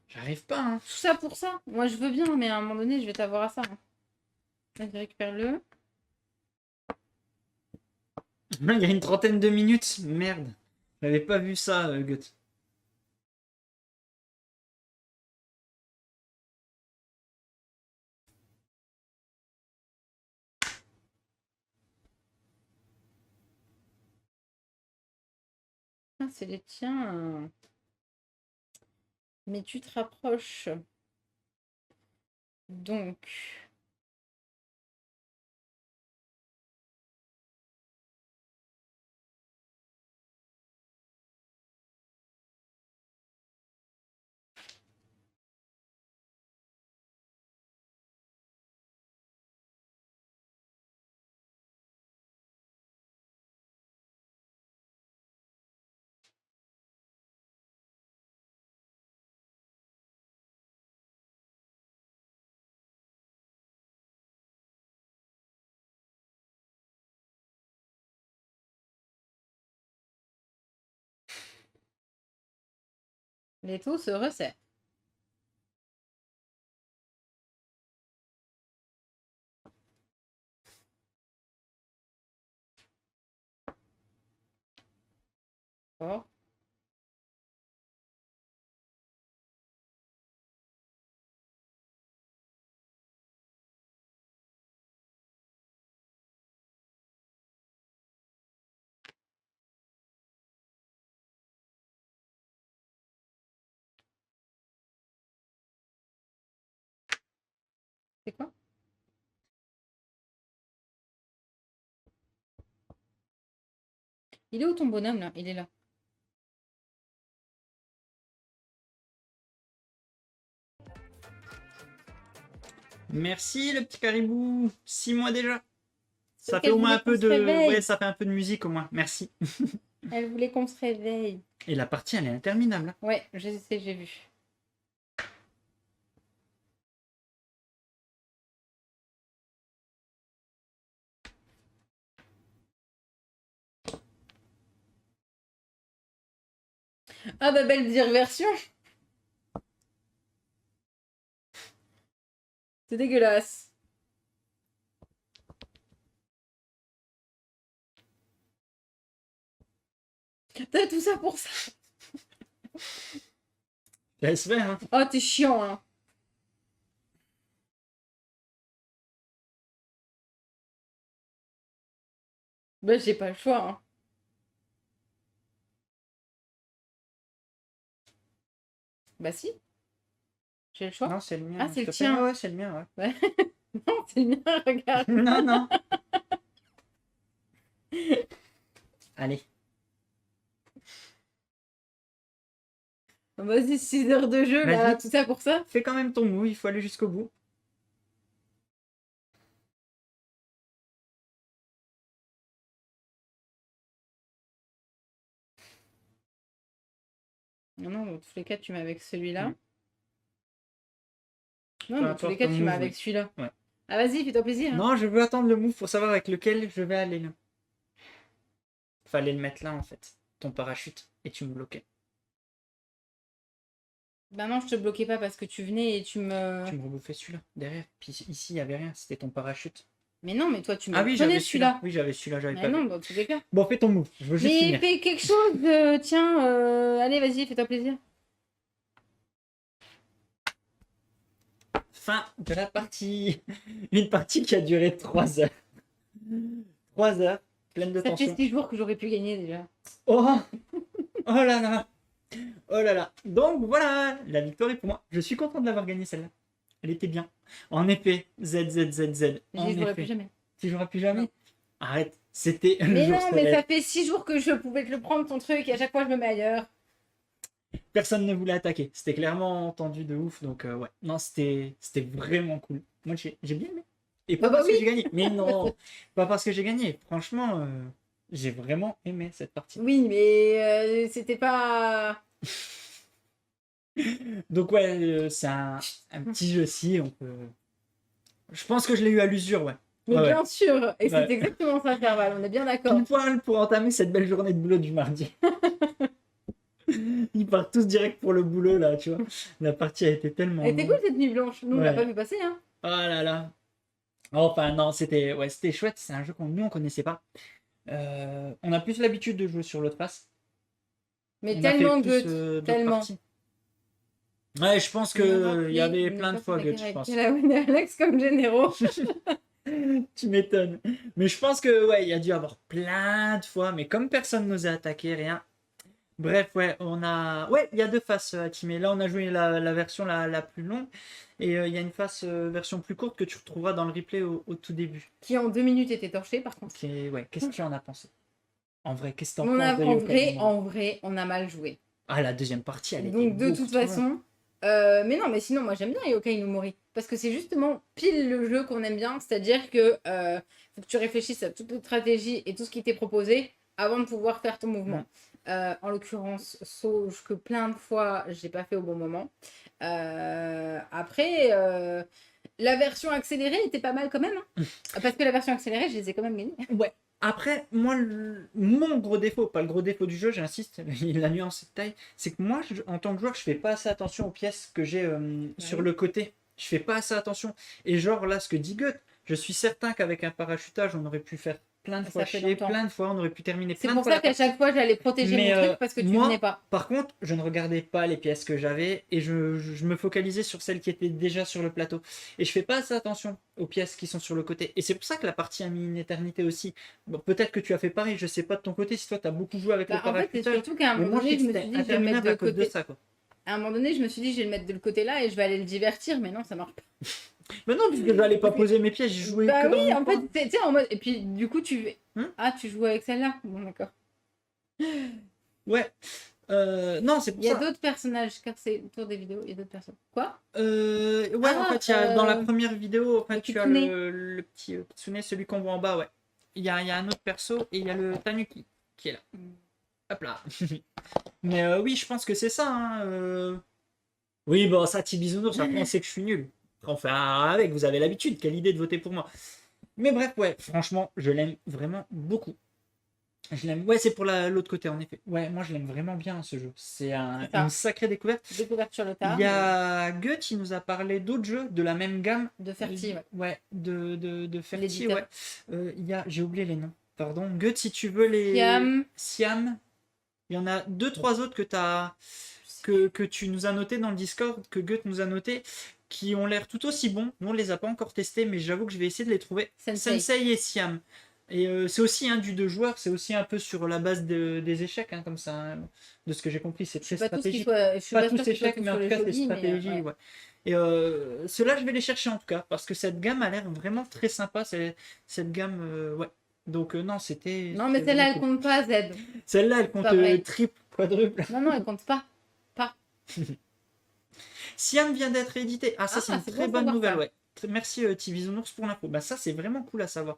J'arrive pas, hein. Tout ça pour ça? Moi, je veux bien, mais à un moment donné, je vais t'avoir à ça. Hein. Vas-y, récupère-le. Il y a une trentaine de minutes. Merde. J'avais pas vu ça, Gut. Ah, c'est les tiens. Mais tu te rapproches. Donc, les taux se resserrent. Fort. C'est quoi? Il est où ton bonhomme là? Il est là. Merci, le petit caribou. 6 mois déjà. Ça fait qu'elle au moins voulait un peu qu'on se de... réveille. Ouais, ça fait un peu de musique au moins. Merci. Elle voulait qu'on se réveille. Et la partie, elle est interminable. Ouais, je sais, j'ai vu. Ah bah belle diversion. C'est dégueulasse. T'as tout ça pour ça. Laisse faire, hein. Oh, t'es chiant, hein. Bah, j'ai pas le choix, hein. Bah si, j'ai le choix. Non, c'est le mien. Ah, c'est s'il le te plaît. tien. Ouais, c'est le mien, ouais. Ouais. Non, c'est le mien, regarde. Non, non. Allez. Vas-y, 6 heures de jeu, là, Vas-y. tout ça pour ça. Fais quand même ton move, il faut aller jusqu'au bout. Non, non, dans tous les cas, tu m'as avec celui-là. Mm. Non, Peu dans tous les importe cas, ton tu m'as move, avec oui. celui-là. Ouais. Ah, vas-y, fais-toi plaisir. Hein. Non, je veux attendre le move pour savoir avec lequel je vais aller là. Fallait le mettre là en fait. Ton parachute. Et tu me bloquais. Bah non, je te bloquais pas parce que tu venais et tu me... Tu me rebouffais celui-là, derrière. Puis ici, il n'y avait rien, c'était ton parachute. Mais non, mais toi, tu me Ah oui, prenais j'avais celui-là. celui-là. Oui, j'avais celui-là, j'avais Mais pas non, vu. dans tous les cas. Bon, fais ton move, je veux juste Mais finir. fais quelque chose, tiens, allez, vas-y, fais-toi plaisir. Fin de la partie. Une partie qui a duré 3 heures. 3 heures, pleine de Ça fait tension. 6 jours que j'aurais pu gagner déjà. Oh Oh là là Oh là là. Donc voilà, la victoire est pour moi. Je suis content de l'avoir gagnée celle-là. Elle était bien. En effet, Z, Z, Z, Z. En J'y jouerai effet. plus jamais. Tu joueras plus jamais. Non. Arrête, c'était le Mais jour non, mais célèbre. ça fait 6 jours que je pouvais te le prendre ton truc et à chaque fois je me mets ailleurs. Personne ne voulait attaquer. C'était clairement entendu de ouf. Donc ouais. Non, c'était vraiment cool. Moi j'ai bien aimé. Et pas Ah bah parce que oui. j'ai gagné. Mais non, pas parce que j'ai gagné. Franchement, j'ai vraiment aimé cette partie. Oui, mais c'était pas... Donc ouais, c'est un petit jeu aussi. On peut... Je pense que je l'ai eu à l'usure, ouais. Mais Ouais, ouais. bien sûr, et c'est Ouais. exactement ça, Serval, on est bien Pile d'accord. poil pour entamer cette belle journée de boulot du mardi. Ils partent tous direct pour le boulot, là, tu vois. La partie a été tellement Elle était cool longue. cette nuit blanche, nous on l'a pas Ouais. vu passer, hein. Ah là là. Enfin, non, c'était ouais, c'était chouette. C'est un jeu qu'on nous, on connaissait pas. On a plus l'habitude de jouer sur l'autre face. Mais On a fait tellement plus Goethe, d'autres tellement. parties. Ouais, je pense Tu me que il y rappelais avait une plein de époque, on fois a Guts, je avec pense. Kalawen et Alex comme généraux. Tu m'étonnes. Mais je pense que ouais, il y a dû avoir plein de fois, mais comme personne n'osait attaquer, rien. Bref, ouais, on a. Ouais, il y a deux faces à teamer. Là, on a joué la version la plus longue. Et il y a une face version plus courte que tu retrouveras dans le replay au tout début. Qui en 2 minutes était torché par contre. Ouais, qu'est-ce que tu en as pensé? En vrai, qu'est-ce que t'en On penses a, de Yokai no Mori? en vrai, on a mal joué. Ah, la deuxième partie, elle était Donc de beaucoup toute trop longue. façon, mais non, mais sinon moi j'aime bien Yokai no Mori parce que c'est justement pile le jeu qu'on aime bien, c'est-à-dire que faut que tu réfléchisses à toute la stratégie et tout ce qui t'est proposé avant de pouvoir faire ton mouvement. En l'occurrence, Sauge que plein de fois j'ai pas fait au bon moment. Après, la version accélérée était pas mal quand même, hein. Parce que la version accélérée, je les ai quand même gagnés. Ouais. Après, moi, mon gros défaut, pas le gros défaut du jeu, j'insiste, la nuance de taille, c'est que moi, en tant que joueur, je fais pas assez attention aux pièces que j'ai sur oui. le côté. Je fais pas assez attention. Et genre là, ce que dit Goethe, je suis certain qu'avec un parachutage, on aurait pu faire plein de fois Ça fait chier, longtemps. plein de fois, on aurait pu terminer C'est plein de pour fois ça la qu'à partie. chaque fois, j'allais protéger mon Mais truc parce que tu venais moi, pas. par contre, je ne regardais pas les pièces que j'avais et je me focalisais sur celles qui étaient déjà sur le plateau. Et je fais pas assez attention aux pièces qui sont sur le côté. Et c'est pour ça que la partie a mis une éternité aussi. Bon, peut-être que tu as fait pareil, je sais pas de ton côté si toi tu as beaucoup joué avec le Bah, en fait, c'est parachutage. surtout qu'à un Mais moment moi, je sais donné, que je me suis c'était dit, je vais le mettre interminable de à cause de côté. ça, quoi. À un moment donné, je me suis dit, je vais le mettre de le côté là et je vais aller le divertir, mais non, ça marche pas. Mais non, puisque je n'allais pas poser mes pièces, j'ai joué que Bah dans oui, mon en fait, coin. tu sais, en mode. Et puis, du coup, tu. Hein. Ah, tu joues avec celle-là? Bon, d'accord. Ouais. Non, c'est pour Il y a ça. d'autres personnages, car c'est autour des vidéos, il y a d'autres personnes. Quoi? Ouais, en Ah, fait, dans la première vidéo, en le fait, tu as Kitsune. le petit Kitsune, celui qu'on voit en bas, ouais. Il y a un autre perso et il y a le Tanuki qui est là. Hop là. Mais oui, je pense que c'est ça, hein. Oui, bon, ça, petit bisounours, après, on sait que je suis nul. Après, on fait avec, vous avez l'habitude, quelle idée de voter pour moi. Mais bref, ouais, franchement, je l'aime vraiment beaucoup. Je l'aime. Ouais, c'est pour l'autre côté, en effet. Ouais, moi, je l'aime vraiment bien, ce jeu. C'est C'est une ça. sacrée découverte. Découverte sur le Il tard. y a Goethe qui nous a parlé d'autres jeux de la même gamme. De Ferti, ouais. Ouais, de Ferti, L'éditeur. ouais. Il y a, j'ai oublié les noms. Pardon. Goethe, si tu veux les. Siam. Siam. Il y en a deux, trois autres que tu nous as notés dans le Discord, que Goethe nous a notés, qui ont l'air tout aussi bons. Nous, on les a pas encore testés, mais j'avoue que je vais essayer de les trouver. Sensei. Et Siam. Et c'est aussi du deux joueurs, c'est aussi un peu sur la base des échecs, hein, comme ça, hein. De ce que j'ai compris, c'est Je suis très pas tout ce qu'il stratégique. soit. Je suis Pas pas tous sûre qu'ils soient échecs, tous mais en sur tout les cas, c'est shogi, mais stratégie, ouais. ouais. Et ceux-là, je vais les chercher en tout cas, parce que cette gamme a l'air vraiment très sympa, cette gamme, ouais. Donc non, c'était Non, mais vraiment celle-là, elle cool. compte pas, Z. Celle-là, elle compte Pas vrai. triple, quadruple. Non, non, elle compte pas. Pas. Siam vient d'être édité. Ah, ça, Ah, c'est une c'est très bon de bonne savoir nouvelle, ça. ouais. Merci Bisounours pour l'info. Bah, ça, c'est vraiment cool à savoir.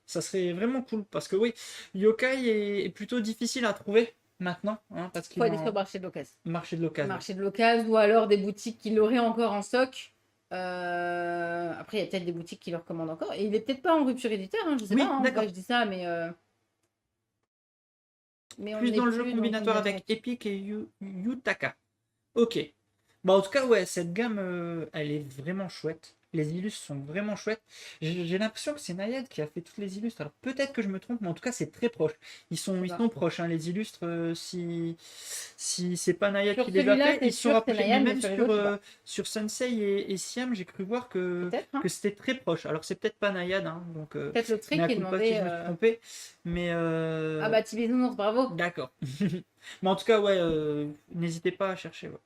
Ça serait vraiment cool, parce que oui, Yokai est plutôt difficile à trouver maintenant, hein, parce Faut qu'il est aller sur le en marché de l'occasion. marché de l'occasion. Marché de l'occasion ou alors des boutiques qui l'auraient encore en stock. Après, il y a peut-être des boutiques qui le recommandent encore. Et il est peut-être pas en rupture éditeur, hein, je sais Oui, pas. Hein, en d'accord. vrai, je dis ça, mais on Plus n'est dans le jeu plus dans le combinatoire combinatoire avec actif. Epic et Yutaka. Ok. Bah, en tout cas, ouais, cette gamme, elle est vraiment chouette. Les illustres sont vraiment chouettes. J'ai l'impression que c'est Nayad qui a fait toutes les illustres. Alors peut-être que je me trompe, mais en tout cas, c'est très proche. Ils sont proches, hein, les illustres. Si c'est pas Nayad Sur qui les a celui-là, fait, c'est ils sont sûr, c'est rapprochés. Mais Nayad, mais même sur les autres, je sais pas. sur Sensei et Siam, j'ai cru voir Peut-être, hein. que c'était très proche. Alors c'est peut-être pas Nayad, hein, donc Peut-être le trait mea qui est culpa si demandé. je me suis trompé. Mais Ah bah, Tibisounours, bravo. d'accord. Mais en tout cas, ouais, n'hésitez pas à chercher. Ouais.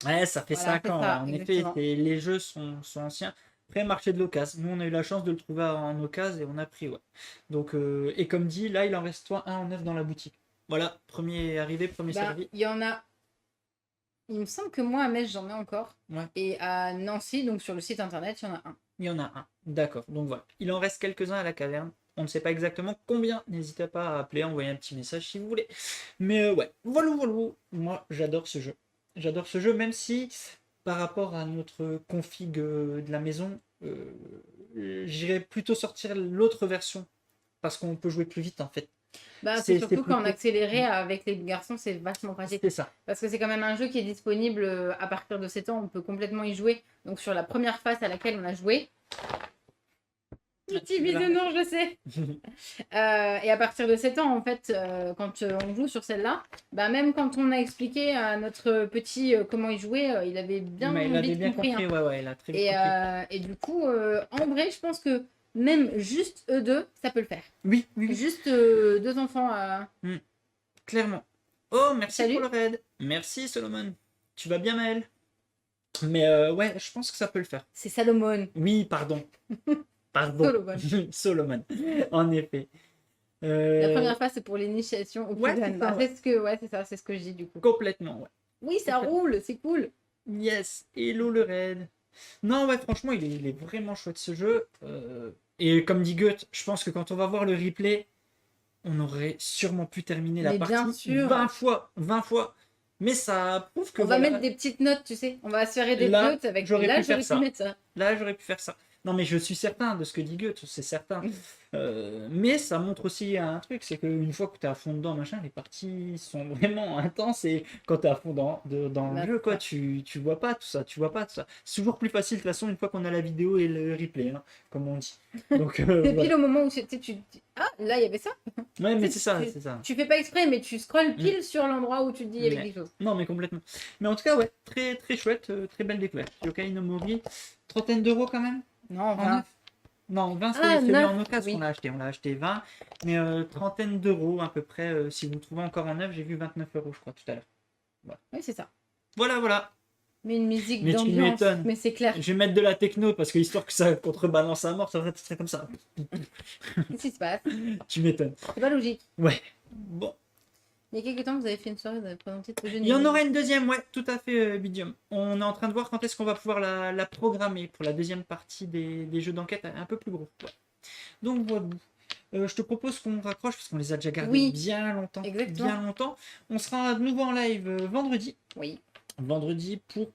Ouais, ça fait Voilà, 5 c'est ans, ouais. ça, En effet, exactement. les jeux sont anciens. Après, marché de l'occasion. Nous, on a eu la chance de le trouver en occasion et on a pris, ouais. Donc, et comme dit, là, il en reste toi un en neuf dans la boutique. Voilà, premier arrivé, premier Ben, servi. il y en a. Il me semble que moi, à Metz, j'en ai encore. Ouais. Et à Nancy, donc sur le site internet, il y en a un. Il y en a un. D'accord. Donc voilà. Il en reste quelques-uns à la caverne. On ne sait pas exactement combien. N'hésitez pas à appeler, envoyer un petit message si vous voulez. Mais ouais, voilà, voilà. Moi, j'adore ce jeu. J'adore ce jeu, même si par rapport à notre config de la maison, j'irais plutôt sortir l'autre version parce qu'on peut jouer plus vite en fait. Bah, c'est C'est surtout qu'en plutôt- accéléré avec les garçons, c'est vachement pratique. C'est ça. Parce que c'est quand même un jeu qui est disponible à partir de 7 ans, on peut complètement y jouer. Donc sur la première phase à laquelle on a joué. Petit bisounours, je sais. Et à partir de 7 ans, en fait, quand on joue sur celle-là, bah, même quand on a expliqué à notre petit comment y jouer, il avait bien Mais il avait vite bien compris. compris, Hein. ouais, il a très vite compris. Et du coup, en vrai, je pense que même juste eux deux, ça peut le faire. Oui, oui, oui. Juste deux enfants à... Clairement. Oh, merci Salut. pour le raid. Merci Solomon. Tu vas bien, Maël? Mais ouais, je pense que ça peut le faire. C'est Salomon. Oui, pardon. Pardon. Solomon. Solomon. En effet. La première phase, c'est pour l'initiation au Ouais, Kugan. c'est ça, Bah, ouais. c'est ça, c'est ce que je dis du coup. Complètement, ouais. Oui, ça roule, c'est cool. Yes. Hello le raid. Non, ouais, franchement, il est vraiment chouette ce jeu. Et comme dit Goethe, je pense que quand on va voir le replay, on aurait sûrement pu terminer la Mais bien partie sûr. 20 fois. 20 fois. Mais ça prouve que On va voilà, mettre des petites notes, tu sais. On va se faire des Là, notes avec... j'aurais Là, pu faire j'aurais pu ça. mettre ça. là, j'aurais pu faire ça. Non, mais je suis certain de ce que dit Goethe, c'est certain. Mais ça montre aussi un truc, c'est qu'une fois que tu es à fond dedans, machin, les parties sont vraiment intenses et quand tu es à fond dans Bah, le jeu, quoi, ça. tu vois pas tout ça, tu vois pas tout ça. C'est toujours plus facile de toute façon une fois qu'on a la vidéo et le replay, hein, comme on dit. Donc, C'est voilà. pile au moment où tu te dis, ah, là, il y avait ça. Ouais, mais tu- c'est ça, tu- c'est ça. Tu fais pas exprès, mais tu scrolles pile sur l'endroit où tu te dis il y avait Ouais. quelque chose. Non, mais complètement. Mais en tout cas, ouais, très très chouette, très belle découverte. Yokai no Mori, trentaine d'euros quand même. Non, En enfin, neuf. Non, 20 c'est Ah, celui neuf, en occasion oui. qu'on a acheté. On l'a acheté 20, mais trentaine d'euros à peu près. Si vous le trouvez encore en neuf, j'ai vu 29 euros, je crois, tout à l'heure. oui, c'est ça. Voilà, voilà. Mais une musique Mais tu d'ambiance, m'étonnes. mais c'est clair. Je vais mettre de la techno parce que histoire que ça contrebalance à mort, ça serait comme ça. Qu'est-ce qui se passe? Tu m'étonnes. C'est pas logique. Ouais. Bon. Il y a quelques temps, vous avez fait une soirée, vous avez présenté ce jeu. Il y en aura une deuxième, ouais, tout à fait, Bidium. On est en train de voir quand est-ce qu'on va pouvoir la programmer pour la deuxième partie des jeux d'enquête un peu plus gros. Ouais. Donc voilà. Je te propose qu'on raccroche parce qu'on les a déjà gardés Oui. bien longtemps. Exactement. Bien longtemps. On sera de nouveau en live vendredi. Oui. Vendredi pour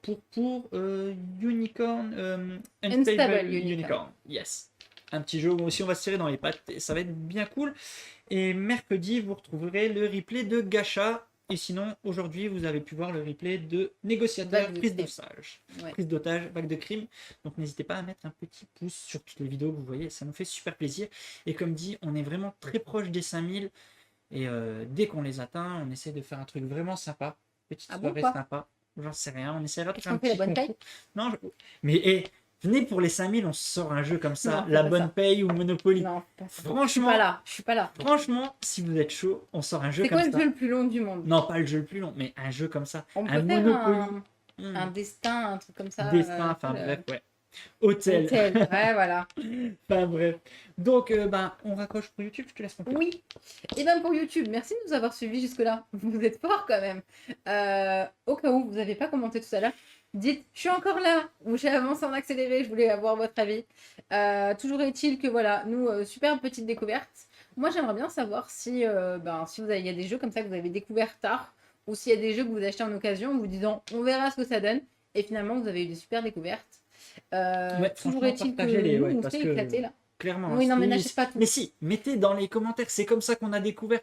Unicorn. Unstable Unicorn. Yes. Un petit jeu où aussi on va se tirer dans les pattes et ça va être bien cool. Et mercredi, vous retrouverez le replay de Gacha. Et sinon, aujourd'hui, vous avez pu voir le replay de Négociateur, Vague de prise crime. d'otage. Ouais. Prise d'otage, vague de crime. Donc n'hésitez pas à mettre un petit pouce sur toutes les vidéos que vous voyez, ça nous fait super plaisir. Et comme dit, on est vraiment très proche des 5000. Et dès qu'on les atteint, on essaie de faire un truc vraiment sympa. Petite Ah bon, soirée quoi sympa. J'en sais rien, on essaiera de Est-ce faire un qu'on fait la petit bonne concours. paye? Non, mais venez pour les 5000, on se sort un jeu comme ça, Non, c'est la pas bonne ça. paye ou Monopoly. Non, pas ça. Je suis Franchement, pas là. Je suis pas là. franchement, si vous êtes chaud, on sort un jeu C'est comme quoi le ça. jeu le plus long du monde? Non, pas le jeu le plus long, mais un jeu comme ça. On peut un faire Monopoly. un destin, un truc comme ça. Destin, enfin bref, ouais. Hôtel. Hôtel. Ouais, voilà. Enfin bref. Donc, on raccroche pour YouTube, je te laisse conclure. Oui. Et bien pour YouTube, merci de nous avoir suivis jusque-là. Vous êtes forts quand même. Au cas où vous n'avez pas commenté tout à l'heure, dites je suis encore là ou j'ai avancé en accéléré, je voulais avoir votre avis. Toujours est-il que voilà, nous, super petite découverte. Moi j'aimerais bien savoir si, si il y a des jeux comme ça que vous avez découvert tard ou s'il y a des jeux que vous achetez en occasion en vous disant on verra ce que ça donne et finalement vous avez eu des super découvertes. Ouais, Toujours franchement, est-il que partagez-les, nous, ouais, on parce s'est que- éclaté là. Clairement. Oui, non, mais si- n'achète pas tout. Mais si, mettez dans les commentaires, c'est comme ça qu'on a découvert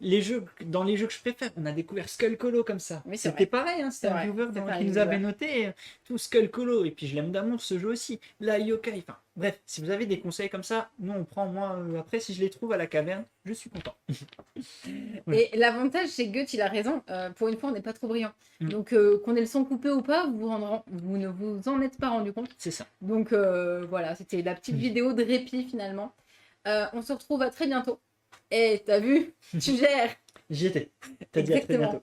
les jeux, dans les jeux que je préfère, on a découvert Skull Colo comme ça. Oui, c'est C'était vrai. pareil, hein, c'était C'est un vrai, viewer c'était un qui nous viewer. avait noté tout Skull Colo, et puis je l'aime d'amour ce jeu aussi, la Yokai, enfin bref, si vous avez des conseils comme ça, nous on prend, moi après si je les trouve à la caverne, je suis content. Ouais. Et l'avantage, c'est que Goethe, il a raison. Pour une fois, on n'est pas trop brillant. Mm. Donc, qu'on ait le son coupé ou pas, vous ne vous en êtes pas rendu compte. C'est ça. Donc, voilà, c'était la petite Mm. vidéo de répit finalement. On se retrouve à très bientôt. Et t'as vu, tu gères. J'y étais. T'as dit à très Exactement. bientôt.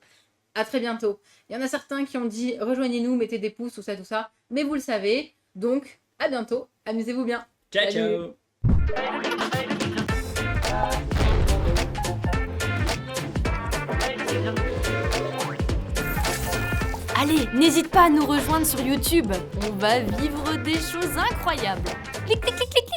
À très bientôt. Il y en a certains qui ont dit rejoignez-nous, mettez des pouces, tout ça. Mais vous le savez. Donc, à bientôt. Amusez-vous bien. Ciao, Salut. ciao. Allez, n'hésite pas à nous rejoindre sur YouTube. On va vivre des choses incroyables. Clic, clic, clic, clic, clic.